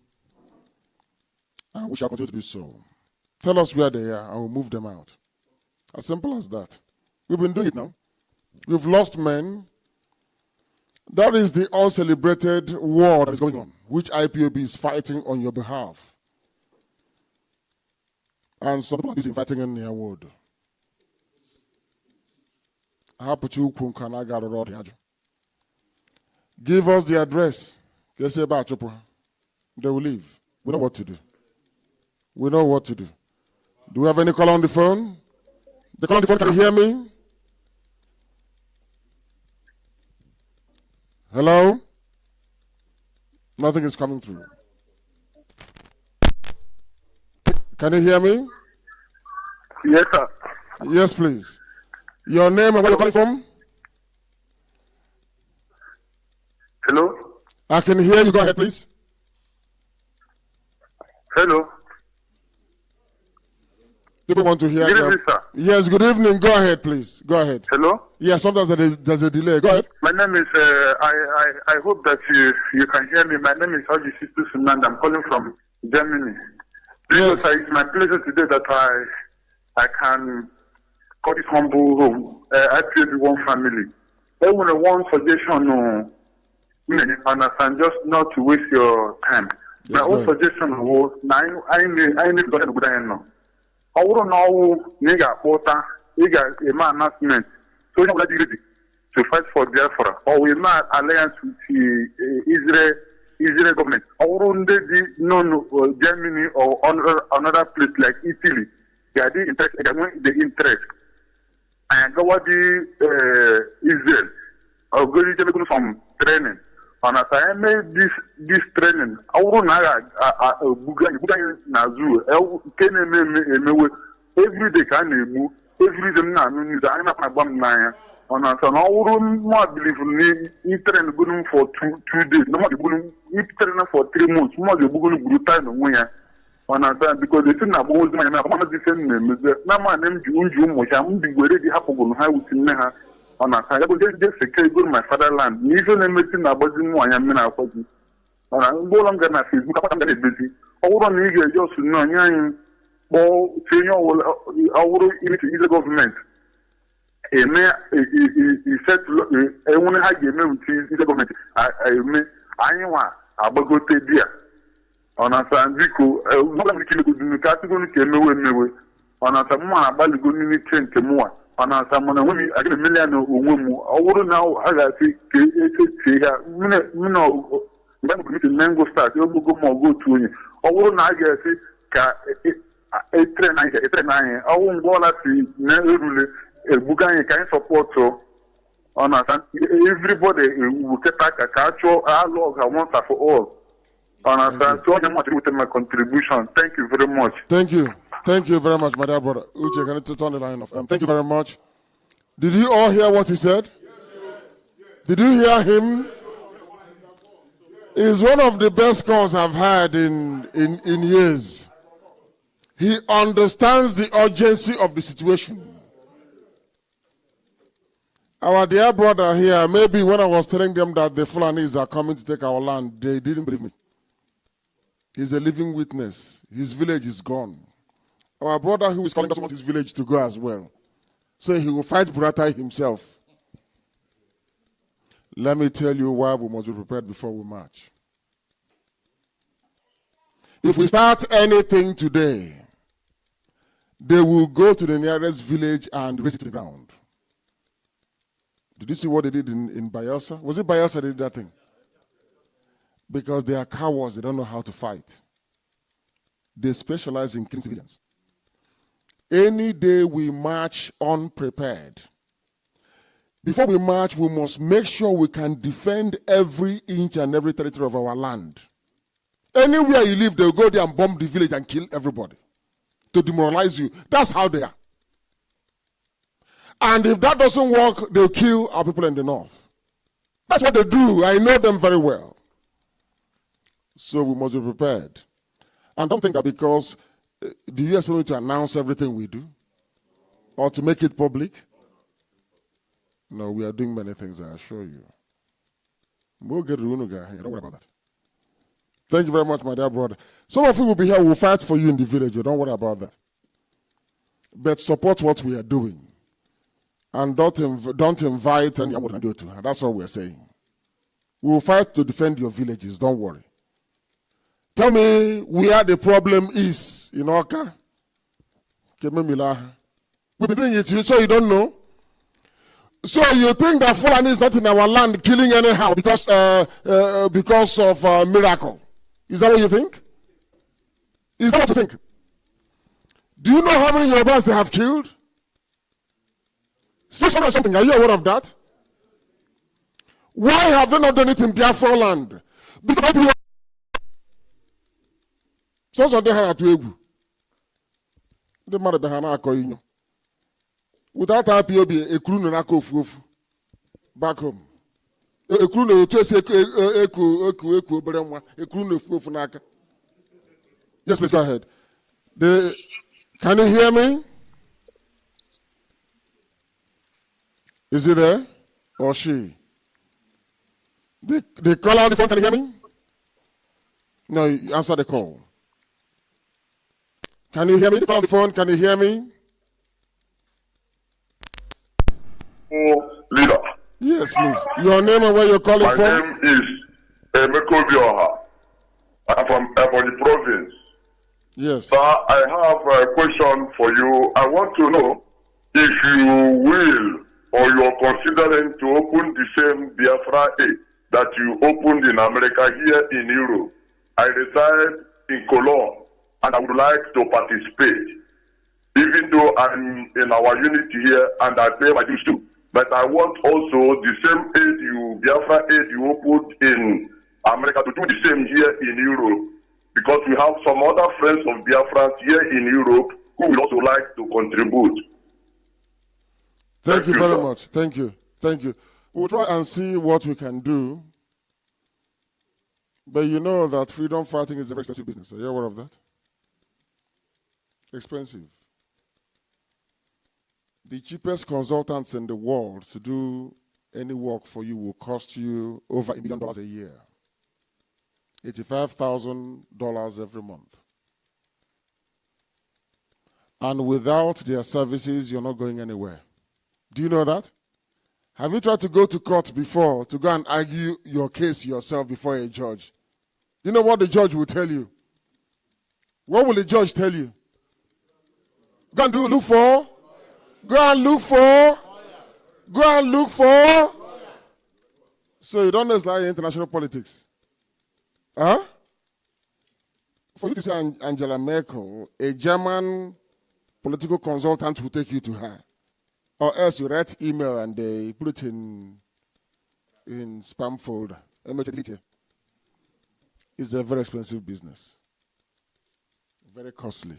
and we shall continue to do so. Tell us where they are and we'll move them out. As simple as that. We've been doing it now. We've lost men. That is the uncelebrated war that is going on, which IPOB is fighting on your behalf. And some people are busy fighting in their word. Give us the address. They will leave. We know what to do. We know what to do. Do we have any caller on the phone? The caller on the phone, can you hear me? Hello? Nothing is coming through. Can you hear me? Yes, sir. Yes, please. Your name and where you're calling from? Hello? I can hear you. Go ahead, please. Hello? People want to hear Good you. evening, sir. Yes, good evening. Go ahead, please. Go ahead. Hello? Yes, sometimes there's a delay. Go ahead. My name is, I hope that you can hear me. My name is M.Nnamdi. I'm calling from Germany. Yes. It's my pleasure today that I can call this humble home. I feel the one family. I want one suggestion, understand, just not to waste your time. Yes, my own suggestion was, I need to go to I wouldn't know nigga quota, nigga a man announcement. So you're ready to fight for Biafra, or we're not alliance with the Israel government. I wouldn't no Germany or another place like Italy. They are the interest. And go to Israel or go to some training. And as I made this training, I wouldn't have a Nazu. Every day can move. Every day I'm not my bomb nine. And as I wouldn't believe in train going for 2 days. No more going train for 3 months. More the going to time where. And as because the thing about my mama different names. Now my name Junju I'm the way they happen on how we see her. On a side, just secure go to my fatherland. Even anything about the one I'm not for you. And I go longer than Facebook. I'm very busy. I want to just know, or senior, I would eat the government. He said, I want to have the government. I want to go to Dia. On a Sandico, not a kilo to the category came away. On a Samoa, but go to change to more. And as I'm on a woman, I get a million of women. I wouldn't know how I think mango start, you will go more good to you. I wouldn't I guess a train. I won't go at the Bugan can support so. On us, everybody will get back a culture, our laws are once and for all. On us, so I want to put my contribution. Thank you very much. Thank you. Thank you very much, my dear brother. Uche, can you turn the line off? Thank you very much. Did you all hear what he said? Did you hear him? He's one of the best calls I've had in years. He understands the urgency of the situation. Our dear brother here, maybe when I was telling them that the Fulanis are coming to take our land, they didn't believe me. He's a living witness. His village is gone. Our brother who is calling doesn't want his village to go as well. So he will fight Buratai himself. Let me tell you why we must be prepared before we march. If we start anything today, they will go to the nearest village and raise it to the ground. Did you see what they did in Bayelsa? Was it Bayelsa that did that thing? Because they are cowards, they don't know how to fight. they specialize in killing civilians. Any day we march unprepared, before we march, we must make sure we can defend every inch and every territory of our land. Anywhere you live, they'll go there and bomb the village and kill everybody to demoralize you. That's how they are. And if that doesn't work, they'll kill our people in the north. That's what they do. I know them very well. So we must be prepared. And don't think that because, do you expect me to announce everything we do? Or to make it public? No, we are doing many things, I assure you. We'll get Runuga here. Don't worry about that. Thank you very much, my dear brother. Some of you will be here. We'll fight for you in the village. Don't worry about that. But support what we are doing. And don't invite anyone to do it. That's all we're saying. We will fight to defend your villages. Don't worry. Tell me where the problem is in Oka. We've been doing it so you don't know. So you think that Fulani is not in our land killing anyhow because of miracle? Is that what you think? Is that what you think? Do you know how many Yorubas they have killed? 600 or something. Are you aware of that? Why have they not done it in Biafra land? Because we so they had to egu. They might have been a without IPOB, a crew no fufu back home. A crew no to say eku beremwa, a crew no fufu naka. Yes, please go ahead. Can you hear me? Is he there or she? The caller on the phone, can you hear me? No, answer the call. Can you hear me? The caller on the phone, can you hear me? Leader. Yes, please. Your name and where you're calling from? My name is Emeko. I'm from the province. Yes. Sir, I have a question for you. I want to know if you will or you are considering to open the same Biafra 8 that you opened in America here in Europe. I reside in Cologne and I would like to participate, even though I'm in our unity here and I pay my dues too. But I want also the same aid Biafra 8 you opened in America to do the same here in Europe, because we have some other friends of Biafrans here in Europe who would also like to contribute. Thank you very much. Thank you. Thank you. We'll try and see what we can do. But you know that freedom fighting is a very expensive business. Are you aware of that? Expensive. The cheapest consultants in the world to do any work for you will cost you over $1 million a year. $85,000 every month. And without their services, you're not going anywhere. Do you know that? Have you tried to go to court before to go and argue your case yourself before a judge? You know what the judge will tell you? What will the judge tell you? Go and look for? Go and look for? Go and look for? So you don't know it's like international politics. Huh? For you to say Angela Merkel, a German political consultant will take you to her. Or else you write email and they put it in spam folder. It's a very expensive business. Very costly.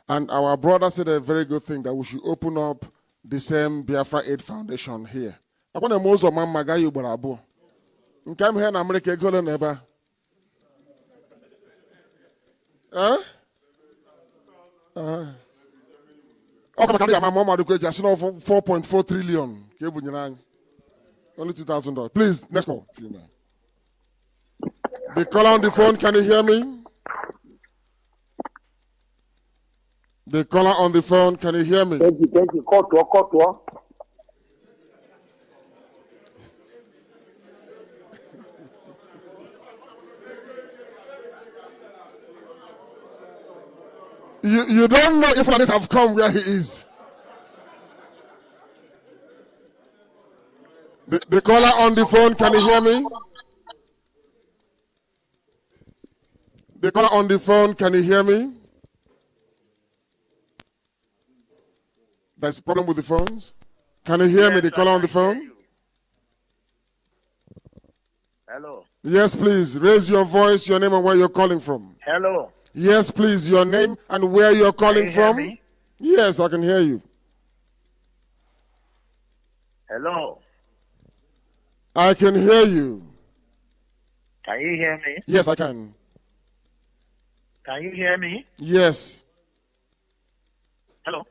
And our brother said a very good thing, that we should open up the same Biafra Aid Foundation here. I want to most of my magayu barabo. In come here in America, go to neighbor. Huh? Okay, my mom had just 4.4 trillion. Only $2,000. Please, next call. The caller on the phone, can you hear me? The caller on the phone, can you hear me? Thank you. Call to. You don't know if Fulanis have come where he is. The caller on the phone, can you hear me? The caller on the phone, can you hear me? There's a problem with the phones? Can you hear me, the caller on the phone? Hello. Yes, please. Raise your voice, your name and where you're calling from. Hello. Yes, please. Your name and where you're calling Can you hear from. me? Yes, I can hear you. Hello. I can hear you. Can you hear me? Yes, I can. Can you hear me? Yes. Hello.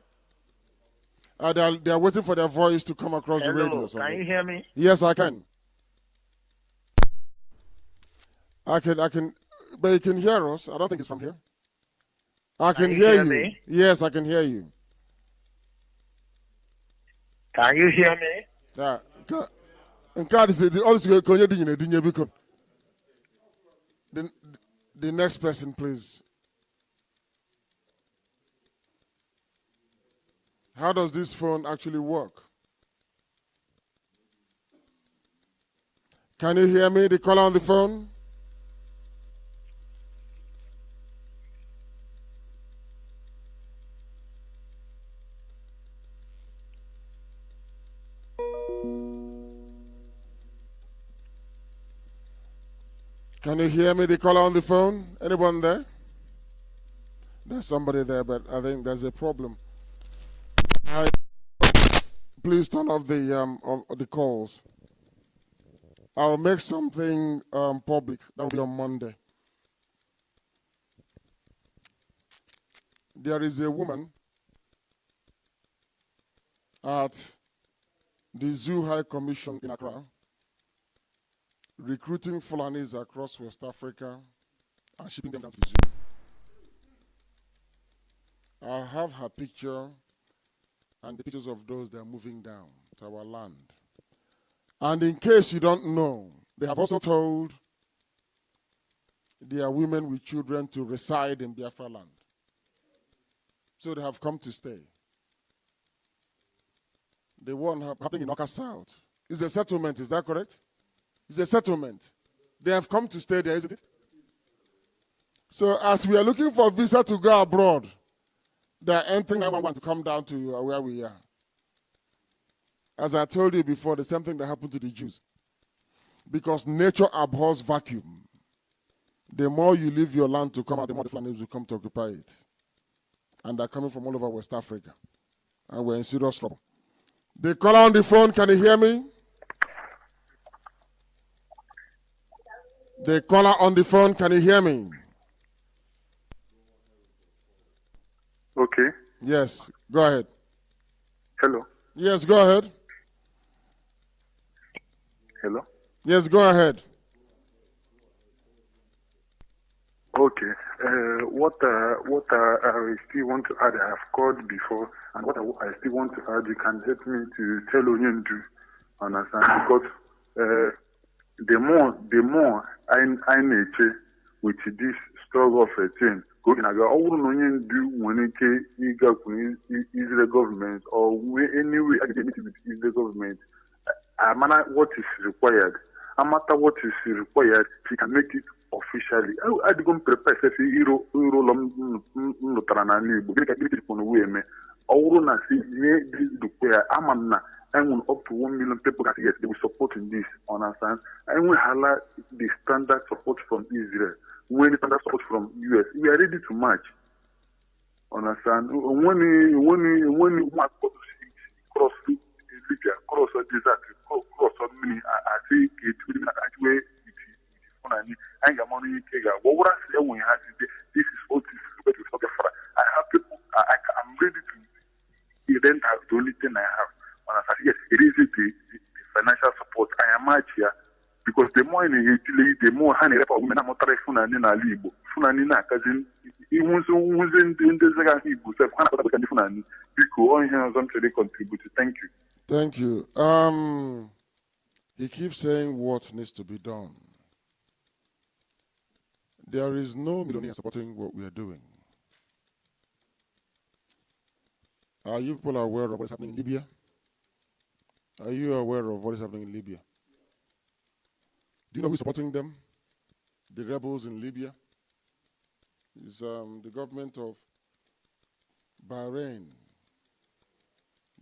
They're waiting for their voice to come across the radio. Hello. Can you hear me? Yes, I can. I can, but you can hear us. I don't think it's from here. I can hear you. Me? Yes, I can hear you. Can you hear me? Yeah. And God is the next person, please. How does this phone actually work? Can you hear me, the caller on the phone? Can you hear me, the caller on the phone? Anyone there? There's somebody there, but I think there's a problem. Please turn off the calls. I'll make something public. That will be on Monday. There is a woman at the Zoo High Commission in Accra recruiting Fulanis across West Africa and shipping them down to the zoo. I have her picture and the pictures of those that are moving down to our land. And in case you don't know, they have also told their women with children to reside in Biafra land. So they have come to stay. The one happening in Oka South is a settlement, is that correct? It's a settlement. They have come to stay there, isn't it? So as we are looking for a visa to go abroad, they are entering 911 to come down to where we are. As I told you before, the same thing that happened to the Jews. Because nature abhors vacuum. The more you leave your land to come out, the more the Fulanis will come to occupy it. And they're coming from all over West Africa. And we're in serious trouble. The caller on the phone, can you hear me? The caller on the phone, can you hear me? Okay. Yes, go ahead. Hello. Yes, go ahead. Hello. Yes, go ahead. Okay. What I still want to add, I have called before, and what I still want to add, you can help me to tell Onyendu, understand? Because the more I nature with this struggle of a thing, going again, all Onyendu when it is the government or anyway academic with the government, no matter what is required, no matter what is required, he can make it officially. I don't prepare if you and up to 1 million people that yes, they will support in this, understand? And we highlight the standard support from Israel. When the standard support from US, we are ready to match. Understand? When you cross Libya, cross a desert, cross on me, I think it will be actually and your money what I say when you have this is what is I have people I'm ready to then have the only thing I have. Yes, it is the financial support. I am much here because the more in Italy, the more honey for women are trying Funani Libo. Funani cousin, he was in the Zaga Hibu, so Funani, because all hands on to contribute. Thank you. Thank you. He keeps saying what needs to be done. There is no millionaire supporting what we are doing. Are you people aware of what is happening in Libya? Are you aware of what is happening in Libya? Do you know who is supporting them? The rebels in Libya? It's the government of Bahrain.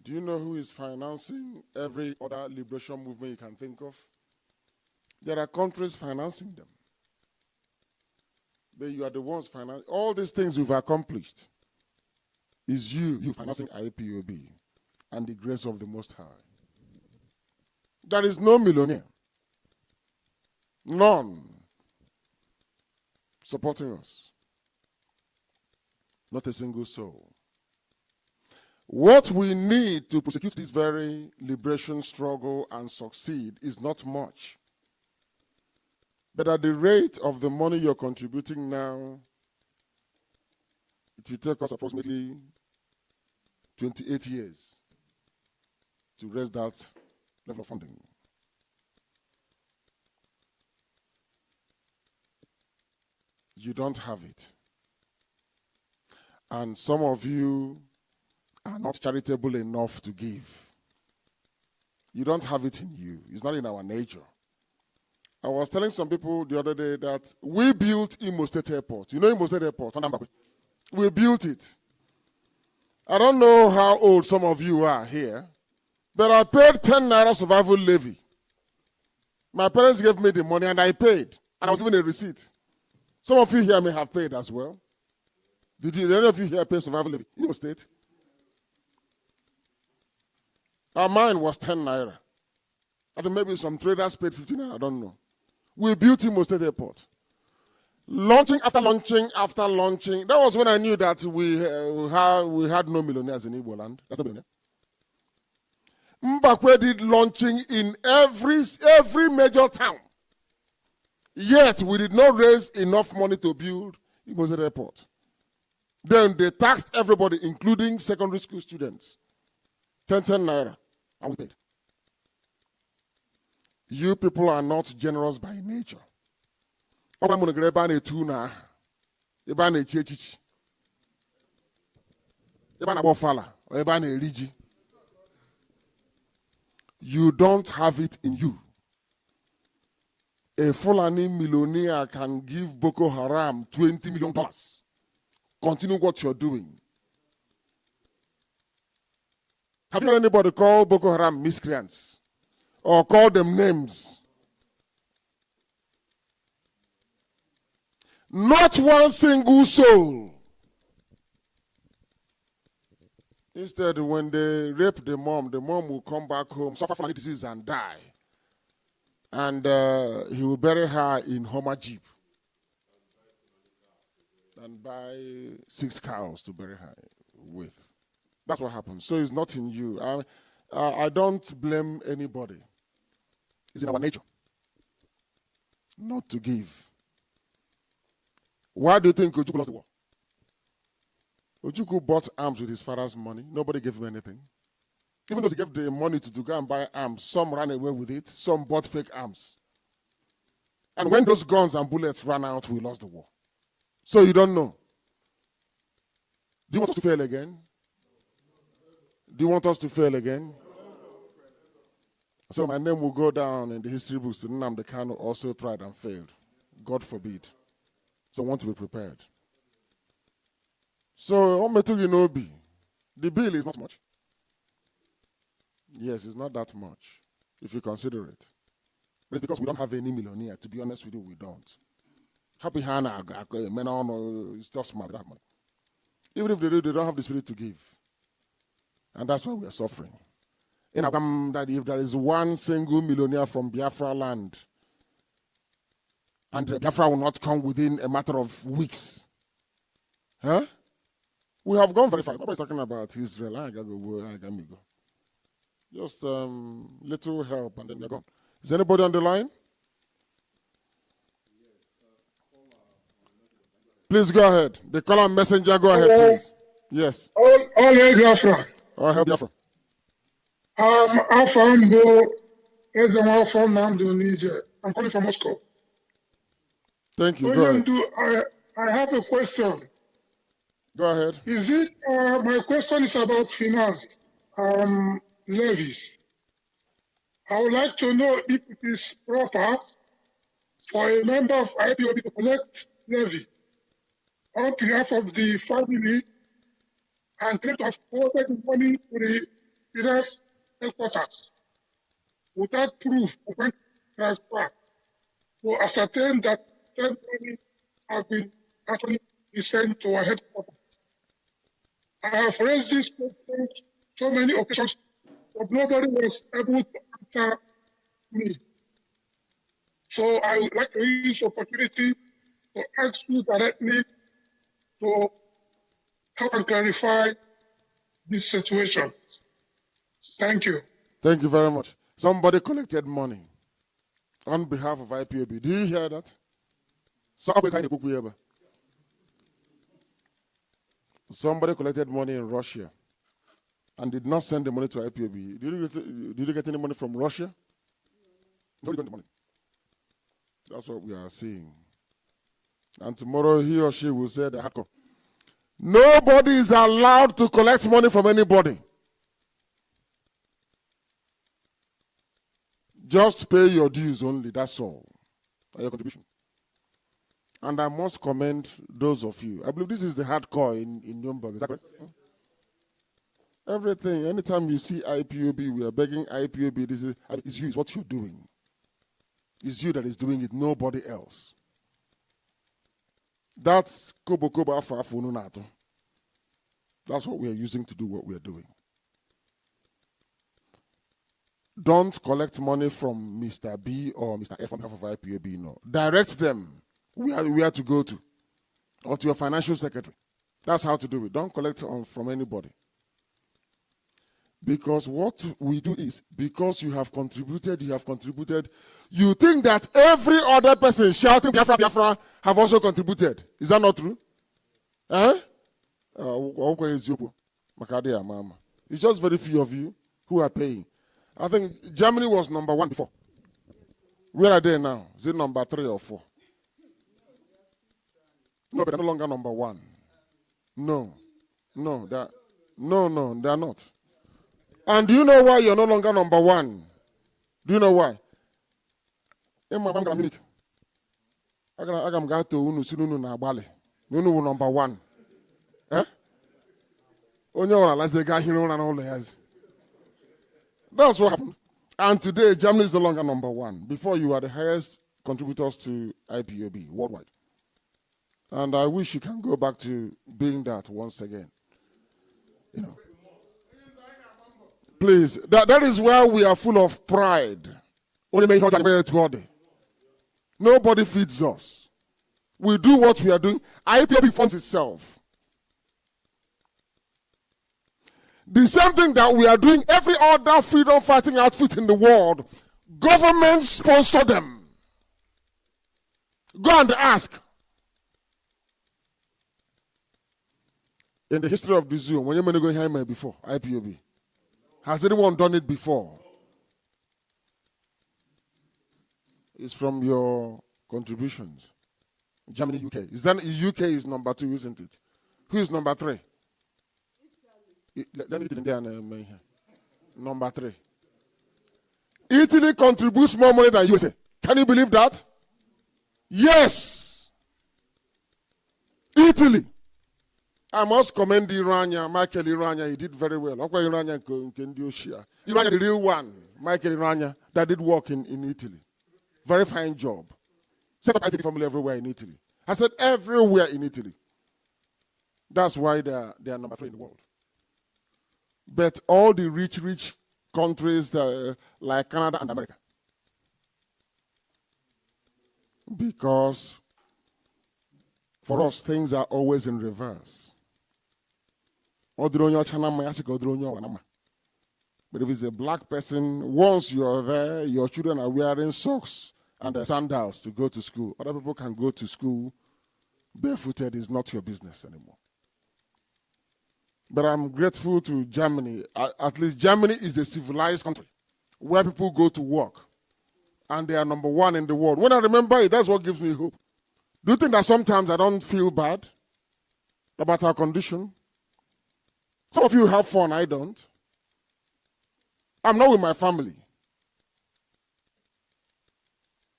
Do you know who is financing every other liberation movement you can think of? There are countries financing them. But you are the ones financing. All these things we've accomplished is you financing IPOB and the grace of the Most High. There is no millionaire, none, supporting us. Not a single soul. What we need to prosecute this very liberation struggle and succeed is not much. But at the rate of the money you're contributing now, it will take us approximately 28 years to raise that level of funding. You don't have it. And some of you are not charitable enough to give. You don't have it in you. It's not in our nature. I was telling some people the other day that we built Imo State Airport. You know Imo State Airport? We built it. I don't know how old some of you are here, but I paid 10 naira survival levy. My parents gave me the money and I paid. And I was given a receipt. Some of you here may have paid as well. Did any of you here pay survival levy in Imo State? Mine was 10 naira. I think maybe some traders paid 15 naira, I don't know. We built Imo State Airport. Launching after launching after launching. That was when I knew that we had no millionaires in Igbo land. That's not millionaire. Mbakwe did launching in every major town. Yet we did not raise enough money to build Imo State Airport. Then they taxed everybody, including secondary school students. 10 naira. And we paid. You people are not generous by nature. You don't have it in you. A Fulani millionaire can give Boko Haram $20 million. Continue what you're doing. Have you heard anybody call Boko Haram miscreants? Or call them names? Not one single soul. Instead, when they rape the mom will come back home, suffer from disease and die. And he will bury her in Homer Jeep. And buy 6 cows to bury her with. That's what happens. So it's not in you. I don't blame anybody. It's in our nature not to give. Why do you think Ojukwu lost the war? Ojukwu bought arms with his father's money. Nobody gave him anything. Even though he gave the money to go and buy arms, some ran away with it, some bought fake arms. And when those guns and bullets ran out, we lost the war. So you don't know. Do you want us to fail again? Do you want us to fail again? So my name will go down in the history books. Nnamdi Kanu also tried and failed. God forbid. So I want to be prepared. So the bill is not much. Yes, it's not that much, if you consider it. But it's because we don't have any millionaire. To be honest with you, we don't. Happy Hannah, it's just smart. Even if they do, they don't have the spirit to give. And that's why we are suffering. That if there is one single millionaire from Biafra land, and Biafra will not come within a matter of weeks, we have gone very far. Nobody's talking about Israel. I gotta go. Just little help, and then we're gone. Is anybody on the line? Please go ahead. The caller messenger, go ahead, please. Yes. All Biafra. All hail Biafra. I'm from Nnamdi. I'm calling from Moscow. Thank you. Go ahead. I have a question. Go ahead. Is it my question is about finance levies. I would like to know if it is proper for a member of IPOB to collect levy on behalf of the family and claim to have forwarded the money to the finance headquarters without proof of bank transfer to ascertain that said money have been actually sent to our headquarters. I have raised this question so many occasions, but nobody was able to answer me. So I would like to use the opportunity to ask you directly to help and clarify this situation. Thank you. Thank you very much. Somebody collected money on behalf of IPOB. Do you hear that? Somebody collected money in Russia and did not send the money to IPOB. Did you get any money from Russia? No, you got the money. That's what we are seeing. And tomorrow he or she will say the hardcore. Nobody is allowed to collect money from anybody. Just pay your dues only, that's all. Your contribution. And I must commend those of you. I believe this is the hardcore in Nuremberg. Is that correct? Everything, anytime you see IPOB, we are begging IPOB, this is it's you, it's what you're doing. It's you that is doing it, nobody else. That's Kobo Afu Nunato. That's what we are using to do what we are doing. Don't collect money from Mr. B or Mr. F on behalf of IPOB, no. Direct them where to go to, or to your financial secretary. That's how to do it. Don't collect from anybody. Because what we do is, because you have contributed, you think that every other person shouting Biafra, Biafra have also contributed. Is that not true? It's just very few of you who are paying. I think Germany was number 1 before. Where are they now? Is it number 3 or 4? No, but they're no longer number 1. No, they are not. And do you know why you're no longer number 1? Do you know why? In my bank, I can go to Unu na Bali. Unu number 1. That's what happened. And today, Germany is no longer number 1. Before, you were the highest contributors to IPOB worldwide. And I wish you can go back to being that once again. You know. Please, that is where we are full of pride. Nobody feeds us. We do what we are doing. IPOB funds itself. The same thing that we are doing, every other freedom fighting outfit in the world, governments sponsor them. Go and ask. In the history of the zoo, when you're going here before, IPOB, has anyone done it before? It's from your contributions. Germany, UK. Is that UK is number 2, isn't it? Who is number 3? Let me get in number 3. Italy contributes more money than USA. Can you believe that? Yes. Italy. I must commend Irania, Michael Irania. He did very well. Irania, the real one, Michael Irania, that did work in Italy. Very fine job. Set up IPP family everywhere in Italy. I said everywhere in Italy. That's why they are number 3 in the world. But all the rich countries like Canada and America. Because for us, things are always in reverse. But if it's a black person, once you're there, your children are wearing socks and sandals to go to school. Other people can go to school barefooted. Is not your business anymore. But I'm grateful to Germany. At least Germany is a civilized country where people go to work. And they are number 1 in the world. When I remember it, that's what gives me hope. Do you think that sometimes I don't feel bad about our condition? Some of you have fun, I don't. I'm not with my family.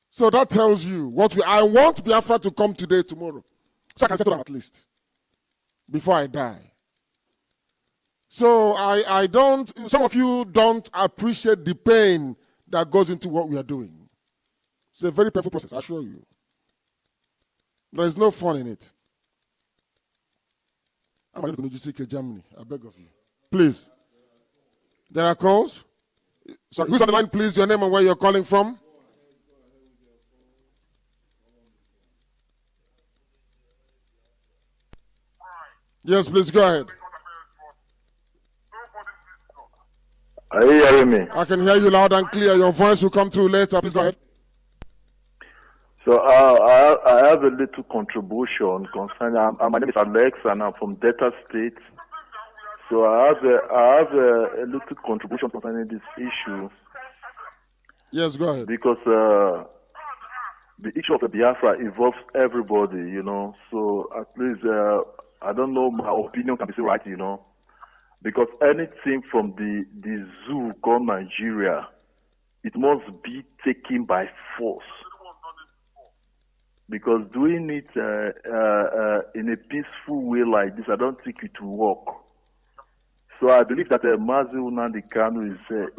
So that tells you what I want Biafra to come today, tomorrow. So I can settle down at least before I die. So I don't, some of you don't appreciate the pain that goes into what we are doing. It's a very painful process, I assure you. There is no fun in it. I'm going to just Germany, I beg of you. Please. There are calls? Sorry, who's on the line, please? Your name and where you're calling from? Yes, please go ahead. Are you hearing me? I can hear you loud and clear. Your voice will come through later. Please go ahead. So I have a little contribution concerning. My name is Alex, and I'm from Delta State. So I have a little contribution concerning this issue. Yes, go ahead. Because the issue of the Biafra involves everybody, you know. So at least I don't know, my opinion can be right, you know. Because anything from the zoo called Nigeria, it must be taken by force. Because doing it in a peaceful way like this, I don't think it will work. So I believe that M.Nnamdi Kanu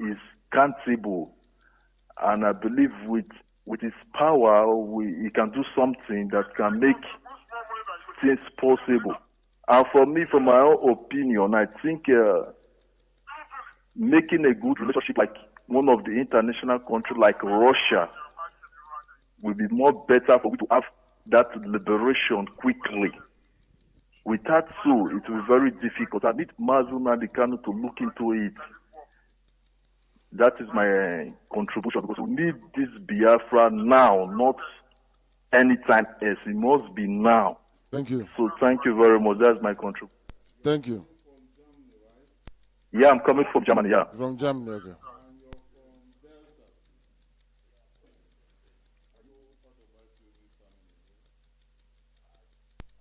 is countable, and I believe with his power, he can do something that can make things possible. And for me, from my own opinion, I think making a good relationship like one of the international countries like Russia will be more better for we to have that liberation quickly. Without so, it will be very difficult. I need M.Nnamdi Kanu to look into it. That is my contribution, because we need this Biafra now, not anytime else. It must be now. Thank you. So thank you very much. That's my contribution. Thank you. Yeah, I'm coming from Germany, yeah. From Germany, okay.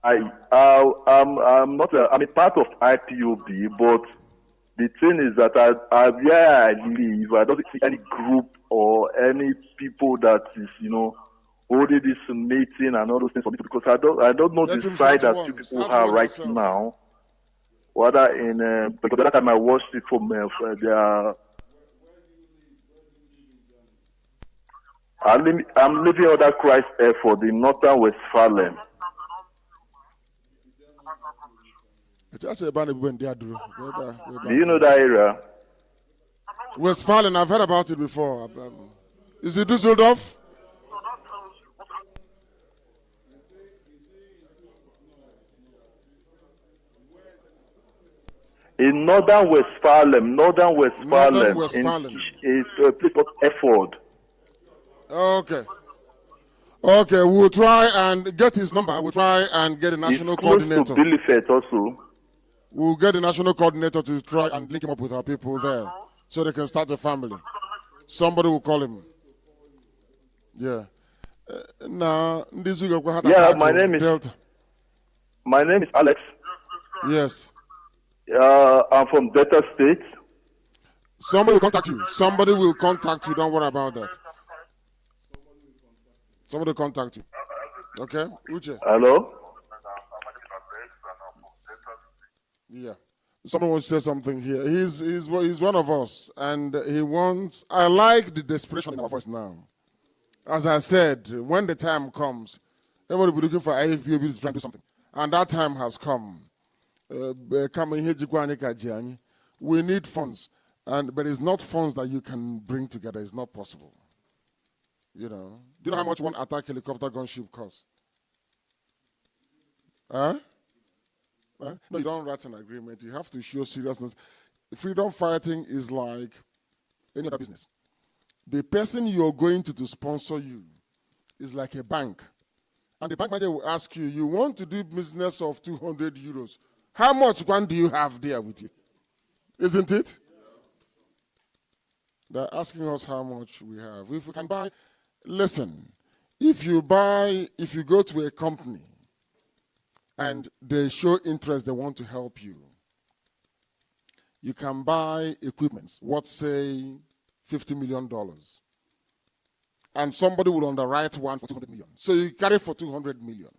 I'm not. I'm a part of IPOB, but the thing is that where I live, I don't see any group or any people that is, you know, holding this meeting and all those things for me, because I don't know the side that you people are right yourself. Now. Whether in because that time I watched it from their. I'm living under Christ Effort in Northern Westphalen. Do you know that area? Westphalen, I've heard about it before. Is it Düsseldorf? In Northern Westphalen, is a place called Effort. Okay. Okay, we'll try and get his number. We'll try and get a national coordinator. To Bilifet also. We'll get the national coordinator to try and link him up with our people there so they can start a family. Somebody will call him. Yeah. Now, yeah, my name is Alex. Yes. I'm from Delta State. Somebody will contact you. Somebody will contact you. Don't worry about that. Somebody will contact you. Okay? Uche. Hello? Yeah. Someone will say something here. He's one of us, and he wants. I like the desperation in our voice now. As I said, when the time comes, everybody will be looking for IFPOB to try to do something. And that time has come. We need funds. But it's not funds that you can bring together. It's not possible. You know. Do you know how much one attack helicopter gunship costs? Huh? No, you don't write an agreement. You have to show seriousness. Freedom fighting is like any other business. The person you're going to sponsor you is like a bank. And the bank manager will ask you, you want to do business of 200 euros. How much one do you have there with you? Isn't it? They're asking us how much we have. If we can buy, listen, if you go to a company and they show interest, they want to help you, you can buy equipment, what say $50 million. And somebody will underwrite one for 200 million. So you carry for 200 million.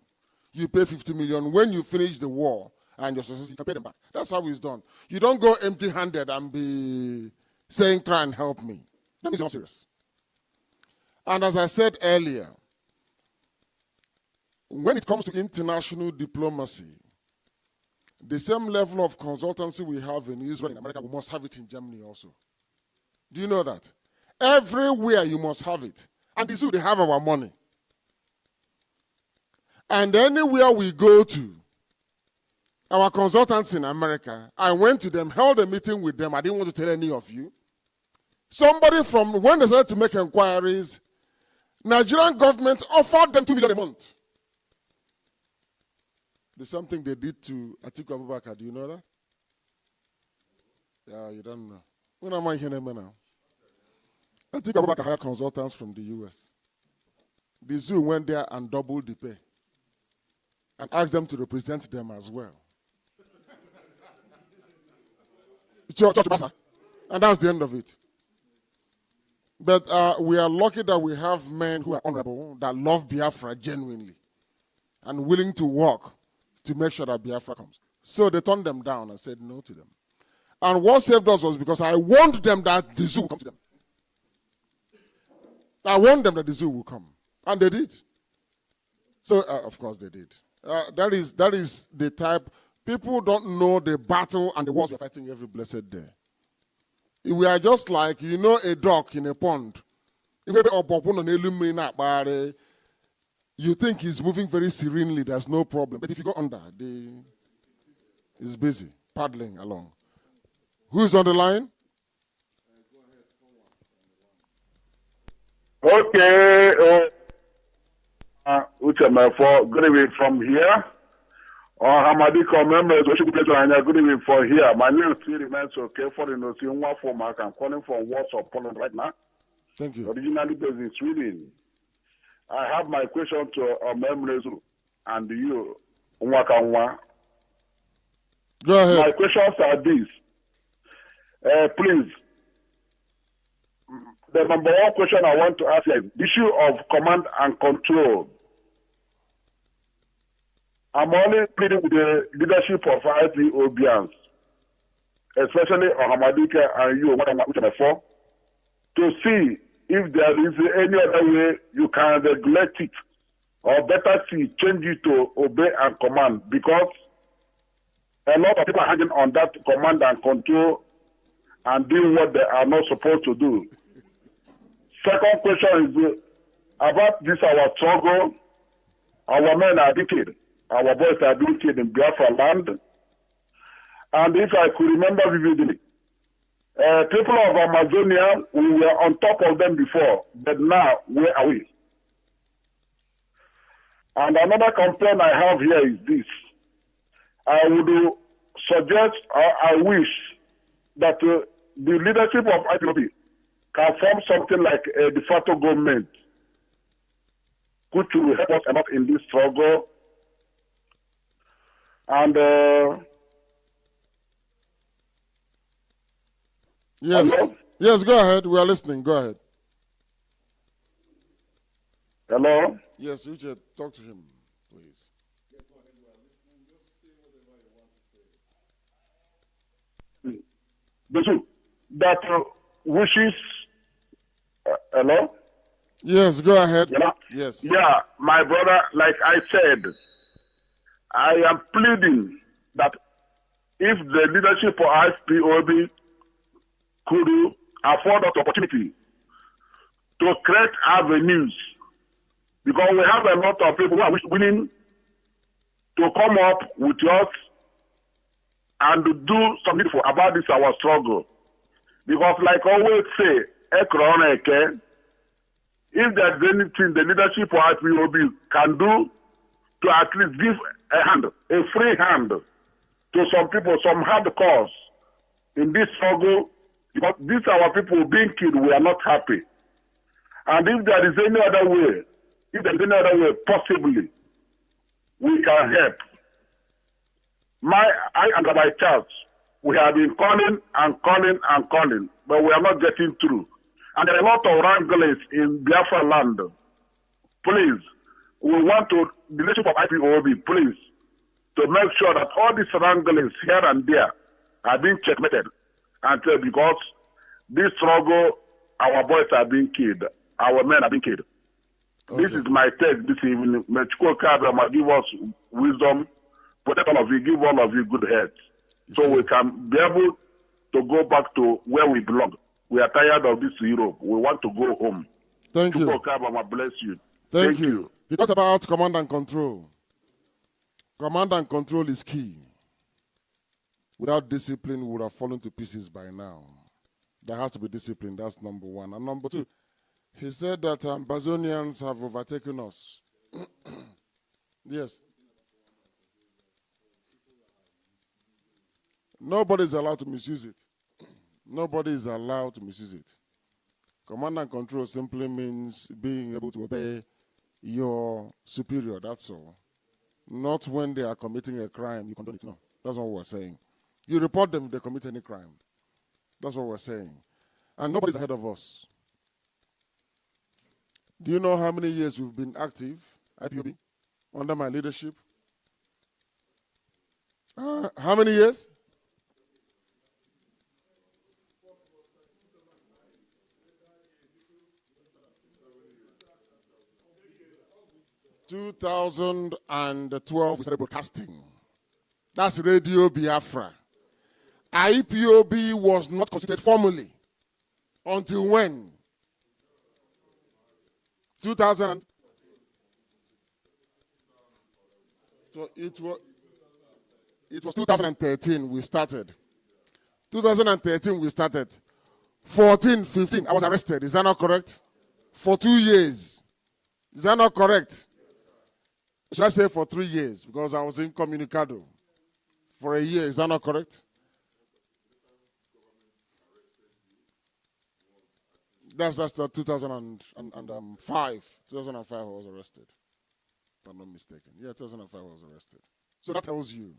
You pay 50 million. When you finish the war and your success, you can pay them back. That's how it's done. You don't go empty-handed and be saying, try and help me. That means you're not serious. And as I said earlier, when it comes to international diplomacy, the same level of consultancy we have in Israel and America, we must have it in Germany also. Do you know that? Everywhere you must have it. And this they have our money. And anywhere we go to, our consultants in America, I went to them, held a meeting with them. I didn't want to tell any of you. Somebody from, when they started to make inquiries, Nigerian government offered them $2 million a month. The same thing they did to Atiku Abubakar. Do you know that? Yeah, you don't know. When am I hearing now? Atiku Abubakar hired consultants from the US. The zoo went there and doubled the pay and asked them to represent them as well. And that's the end of it. But we are lucky that we have men who are honorable, that love Biafra genuinely, and willing to work to make sure that Biafra comes. So they turned them down and said no to them. And what saved us was because I warned them that the zoo will come to them. I warned them that the zoo will come. And they did. So, of course, they did. That is the type. People don't know the battle and the wars we're fighting every blessed day. We are just like, you know, a duck in a pond. You think he's moving very serenely, there's no problem. But if you go under, he's busy, paddling along. Who's on the line? Okay. Good evening from here. Hamadiko members, good evening for here. My name still remains okay for the notion one format. I'm calling from Warsaw, Poland right now. Thank you. Originally based in Sweden. I have my question to M.Nnamdi and you, Nwakanwa. Go ahead. My questions are these. Please, the number one question I want to ask is the issue of command and control. I'm only pleading with the leadership of IPOBians, especially Hamadika and you, to see if there is any other way you can regulate it, or better see, change it to obey and command, because a lot of people are hanging on that command and control and doing what they are not supposed to do. Second question is about this, our struggle. Our men are wicked. Our boys are wicked in Biafra land. And if I could remember vividly, people of Amazonia, we were on top of them before, but now, where are we? And another complaint I have here is this. I would suggest, or I wish, that the leadership of IPOB can form something like a de facto government, which will help us a lot in this struggle. And yes, hello? Yes, go ahead. We are listening. Go ahead. Hello? Yes, Richard, talk to him, please. That wishes. Hello? Yes, go ahead. Yeah. Yes. Yeah, my brother, like I said, I am pleading that if the leadership of IPOB could afford us opportunity to create avenues, because we have a lot of people who are willing to come up with us and do something about this our struggle. Because like I always say, if there's anything the leadership of IPOB can do to at least give a hand, a free hand to some people, some hard cause in this struggle, because these our people being killed, we are not happy. And if there is any other way, possibly, we can help. I and my church, we have been calling and calling and calling, but we are not getting through. And there are a lot of wranglers in Biafra land. Please, we want to, the leadership of IPOB, please, to make sure that all these wranglings here and there are being checkmated. And because this struggle, our boys are being killed, our men are being killed. Okay. This is my take this evening. May Chukwuka give us wisdom, protect all of you, give all of you good heads, so we can be able to go back to where we belong. We are tired of this Europe. We want to go home. Thank you. Bless you. Thank you. You talked about command and control. Command and control is key. Without discipline, we would have fallen to pieces by now. There has to be discipline. That's number one. And number two, he said that Bazonians have overtaken us. Yes. Nobody is allowed to misuse it. Nobody is allowed to misuse it. Command and control simply means being able to obey your superior, that's all. Not when they are committing a crime, you condone it. No, that's what we're saying. You report them if they commit any crime. That's what we're saying. And nobody's ahead of us. Do you know how many years we've been active, IPOB, under my leadership? How many years? 2012, we started broadcasting. That's Radio Biafra. IPOB was not constituted formally until when? 2000. So it was 2013 we started. 2013 we started. 14, 15, I was arrested. Is that not correct? For 2 years. Is that not correct? Should I say for 3 years? Because I was incommunicado for a year. Is that not correct? That's the 2005. 2005 I was arrested. If I'm not mistaken. Yeah, 2005 I was arrested. So that tells you,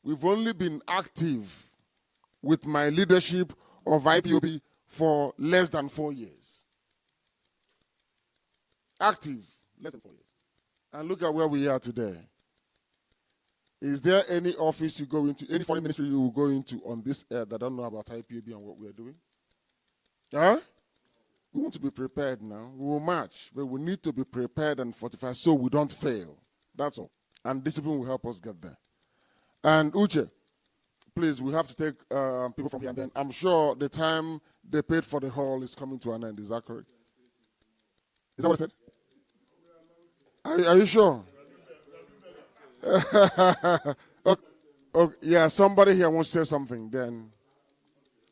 we've only been active with my leadership of IPOB for less than 4 years. Active, less than 4 years. And look at where we are today. Is there any office you go into, any foreign ministry you will go into on this earth that don't know about IPOB and what we are doing? Huh? We want to be prepared now. We will march, but we need to be prepared and fortified so we don't fail. That's all. And discipline will help us get there. And Uche, please, we have to take people from here. And then I'm sure the time they paid for the hall is coming to an end. Is that correct? Is that what I said? Are you sure? Okay, yeah, somebody here wants to say something. Then,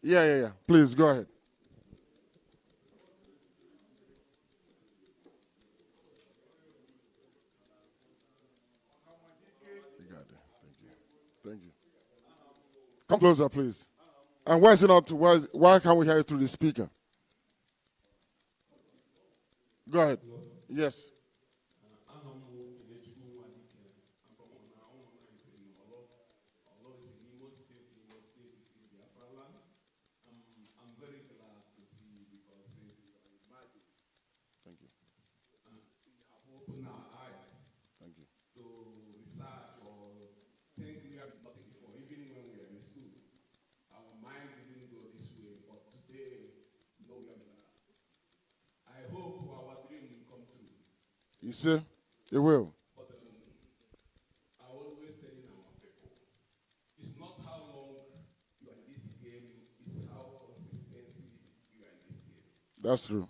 yeah. Please go ahead. You got it. Thank you. Come closer, please. And why is it not? Why can't we hear it through the speaker? Go ahead. Yes. You see, it will. But I always tell our people, it's not how long you are in this game, it's how consistently you are in this game. That's true.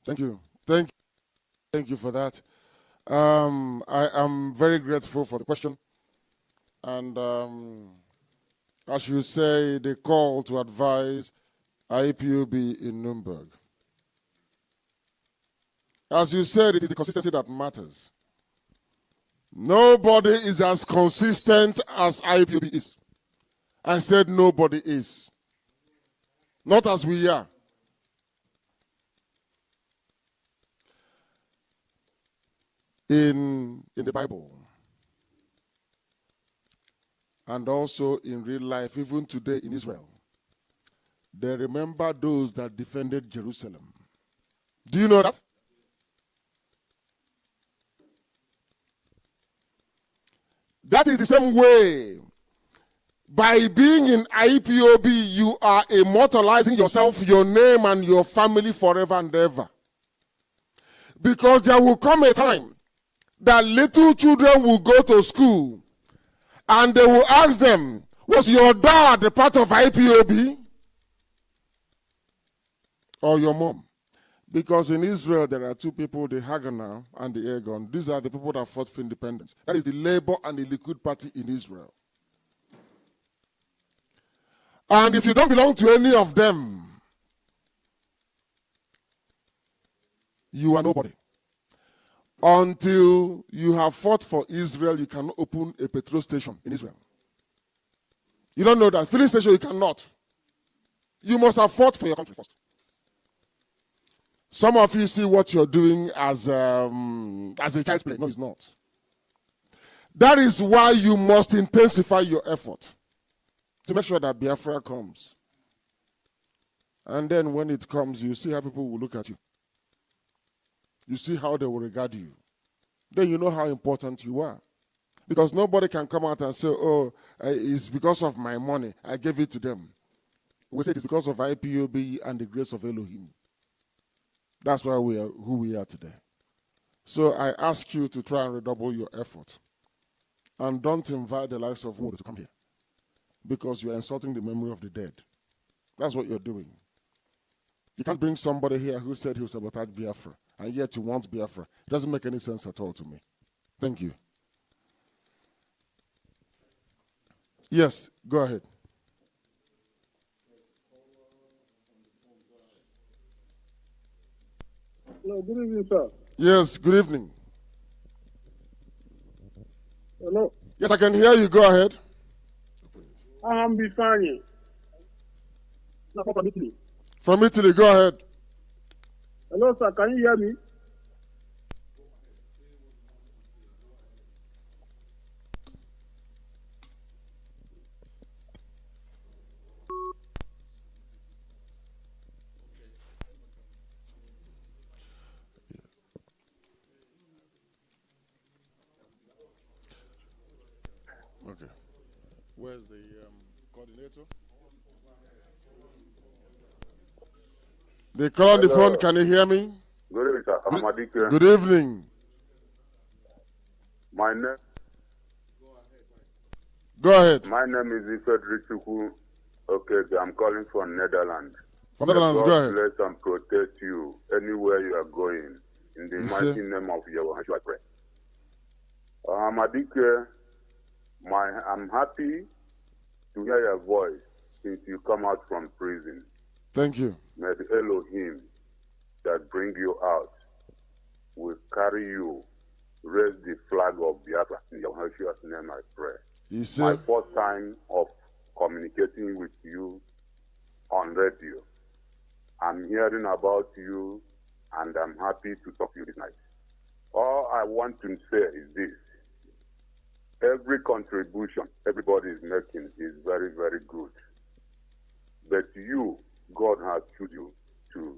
Thank you. Thank you for that. I am very grateful for the question. And as you say, the call to advise IPOB in Nuremberg. As you said, it is the consistency that matters. Nobody is as consistent as IPOB is. I said nobody is. Not as we are. In the Bible, and also in real life, even today in Israel, they remember those that defended Jerusalem. Do you know that? That is the same way. By being in IPOB, you are immortalizing yourself, your name, and your family forever and ever. Because there will come a time that little children will go to school and they will ask them, was your dad a part of IPOB? Or your mom? Because in Israel there are two people, the Haganah and the Egon. These are the people that fought for independence. That is the Labour and the Likud party in Israel. And if you don't belong to any of them, you are nobody. Until you have fought for Israel, you cannot open a petrol station in Israel. You don't know that. Filling station, you cannot. You must have fought for your country first. Some of you see what you're doing as a child's play. No, it's not. That is why you must intensify your effort to make sure that Biafra comes. And then when it comes, you see how people will look at you. You see how they will regard you. Then you know how important you are. Because nobody can come out and say, oh, it's because of my money. I gave it to them. We say it's because of IPOB and the grace of Elohim. That's why we are who we are today. So I ask you to try and redouble your effort. And don't invite the likes of Modo to come here. Because you're insulting the memory of the dead. That's what you're doing. You can't bring somebody here who said he will sabotage Biafra, and yet you want Biafra. It doesn't make any sense at all to me. Thank you. Yes, go ahead. Hello, good evening, sir. Yes, good evening. Hello. Yes, I can hear you. Go ahead. I'm Bifani. No, from Italy. From Italy, go ahead. Hello, sir. Can you hear me? Okay. Where's the coordinator? They call on the phone. Can you hear me? Good evening, sir. I'm Adike. Good evening. My name. Go ahead. My name is Ifedri Chukwu. Okay, I'm calling from Netherlands. From Netherlands, go ahead. God bless and protect you anywhere you are going. In the mighty name of Yahweh, I pray. Adike, I'm happy to hear your voice since you come out from prison. Thank you. May the Elohim that bring you out will carry you, raise the flag of Biafra. In Yahushua's name I pray. My first time of communicating with you on radio. I'm hearing about you and I'm happy to talk to you this night. All I want to say is this. Every contribution everybody is making is very, very good. But you, God has chosen you to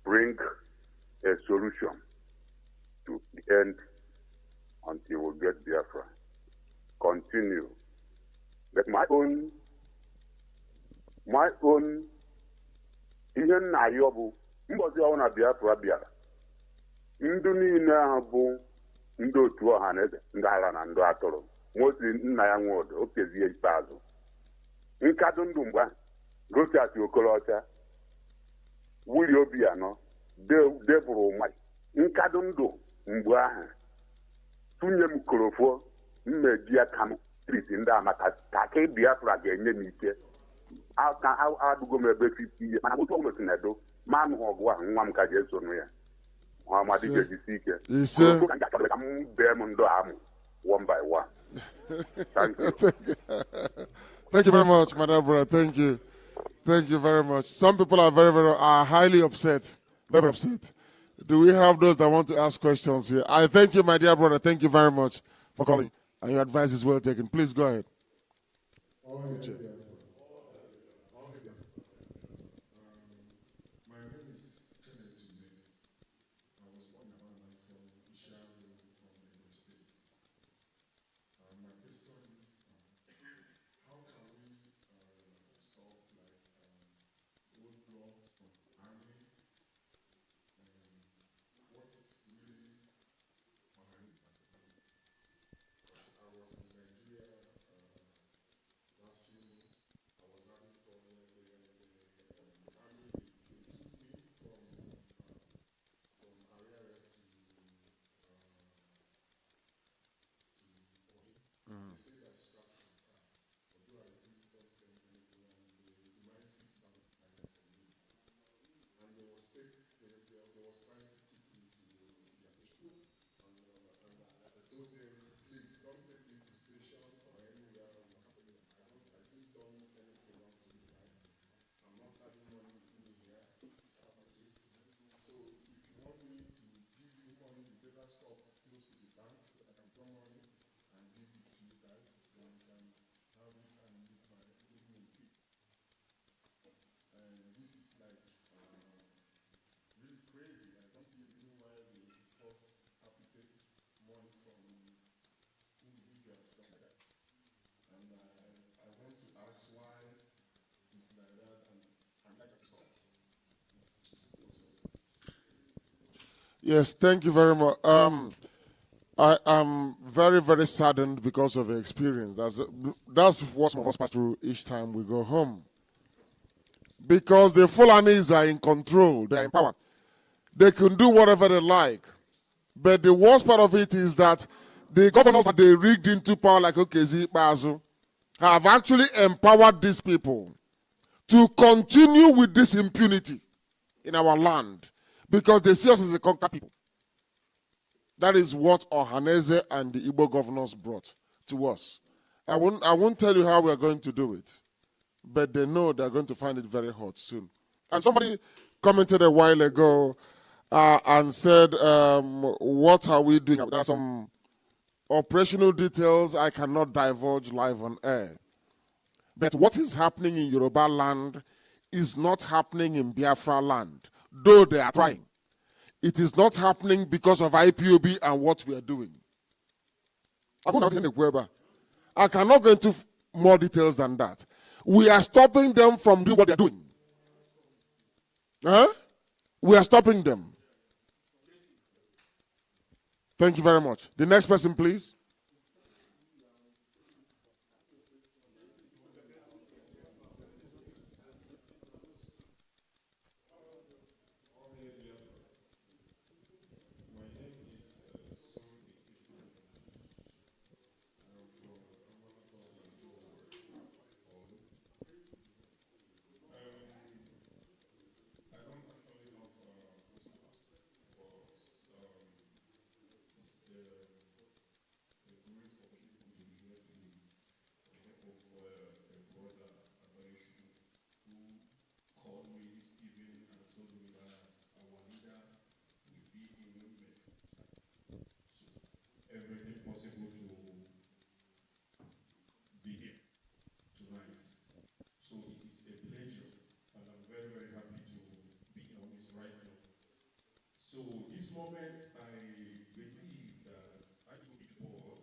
bring a solution to the end until we get Biafra. Continue. But my own ihe nna ya bụ mbọsị ọhụrụ na Biafra bịara ndụ niile ahụ bụ ndị otu ọha na eze ndị ala na ndị atụrụ nwosi nna ya nwe ụdọ okezie ikpeazụ nkadụ ndụ mgbe ahụ Rochas Okorocha Willie Obianọ debụrụ ụmụ nkadụ ndụ mgbe ahụ tụnye m korofo mmedia Kanu street ndị a maka ka Biafra ga-enye m ike adụgo m ebe 50 years mana otu ọmụsị na-edo ma anụ ọgụ a nwa m ka ga-eso ya ọmadị ga-ejisi ike ka m bee m ndụ amụ one by one. Thank you. Thank you very much, my dear brother. Thank you. Thank you very much. Some people are are highly upset. Very upset. Do we have those that want to ask questions here? I thank you, my dear brother. Thank you very much for calling. And your advice is well taken. Please go ahead. Yes, thank you very much. I am very, very saddened because of the experience. That's what some of us pass through each time we go home. Because the Fulanis are in control, they're in power. They can do whatever they like. But the worst part of it is that the governors that they rigged into power, like Okezi Bazu, have actually empowered these people to continue with this impunity in our land. Because they see us as a conquered people. That is what Ohaneze and the Igbo governors brought to us. I won't tell you how we are going to do it, but they know they're going to find it very hot soon. And somebody commented a while ago and said, what are we doing? There are some operational details I cannot divulge live on air. But what is happening in Yoruba land is not happening in Biafra land. Though they are trying. It is not happening because of IPOB and what we are doing. I cannot go into more details than that. We are stopping them from doing what they are doing. Huh? We are stopping them. Thank you very much. The next person, please. Everything possible to be here tonight. So it is a pleasure, and I'm very, very happy to be on this right now. So this moment, I believe that I will be poor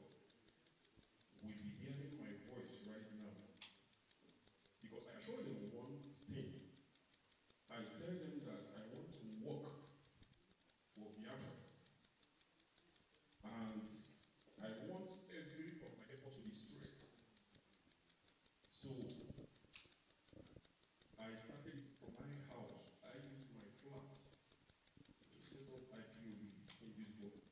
will be hearing my voice right now. Because I assure them one thing. I tell them that I want to work for Biafra. And I want every of my effort to be straight. So I started it from my house. I used my flat to set up IPOB in this book.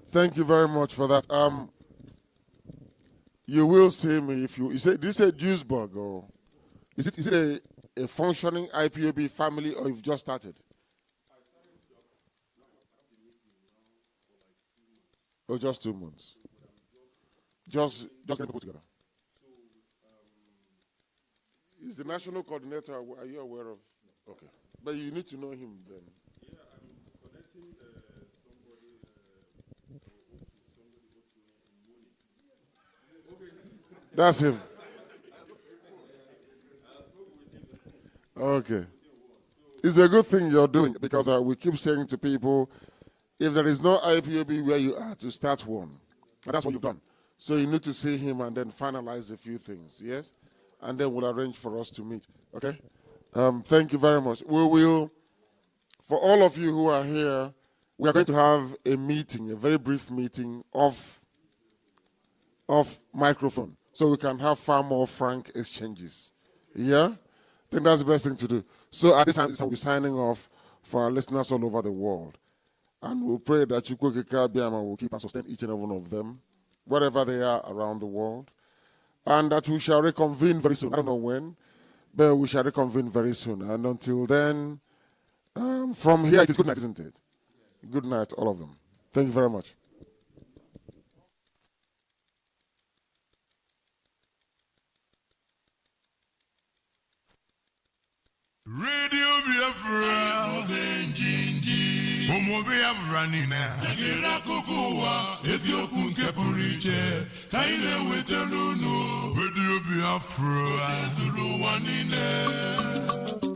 Thank you very much for that. You will see me if you say, did you say Duisburg, or is it a functioning IPOB family, or you've just started? Oh, just 2 months. Just get people together. Is the national coordinator, are you aware of? Okay. But you need to know him then. Yeah, I'm connecting somebody. That's him. Okay. It's a good thing you're doing, because we keep saying to people, if there is no IPOB where you are, to start one. And that's what you've done. So you need to see him and then finalize a few things, yes? And then we'll arrange for us to meet, okay? Thank you very much. We will, for all of you who are here, we are going to have a meeting, a very brief meeting off microphone, so we can have far more frank exchanges. Yeah? I think that's the best thing to do. So at this time, we'll be signing off for our listeners all over the world. And we'll pray that Chukwuka Biama will keep and sustain each and every one of them, wherever they are around the world. And that we shall reconvene very soon. I don't know when, but we shall reconvene very soon. And until then, from here, it is good night, isn't it? Good night, all of them. Thank you very much. Radio Biafra, Biafra nina. Nagira kukuwa, Ethiopia nkepuriche, kaile wetelunu. Radio Biafra, Zulu wanine.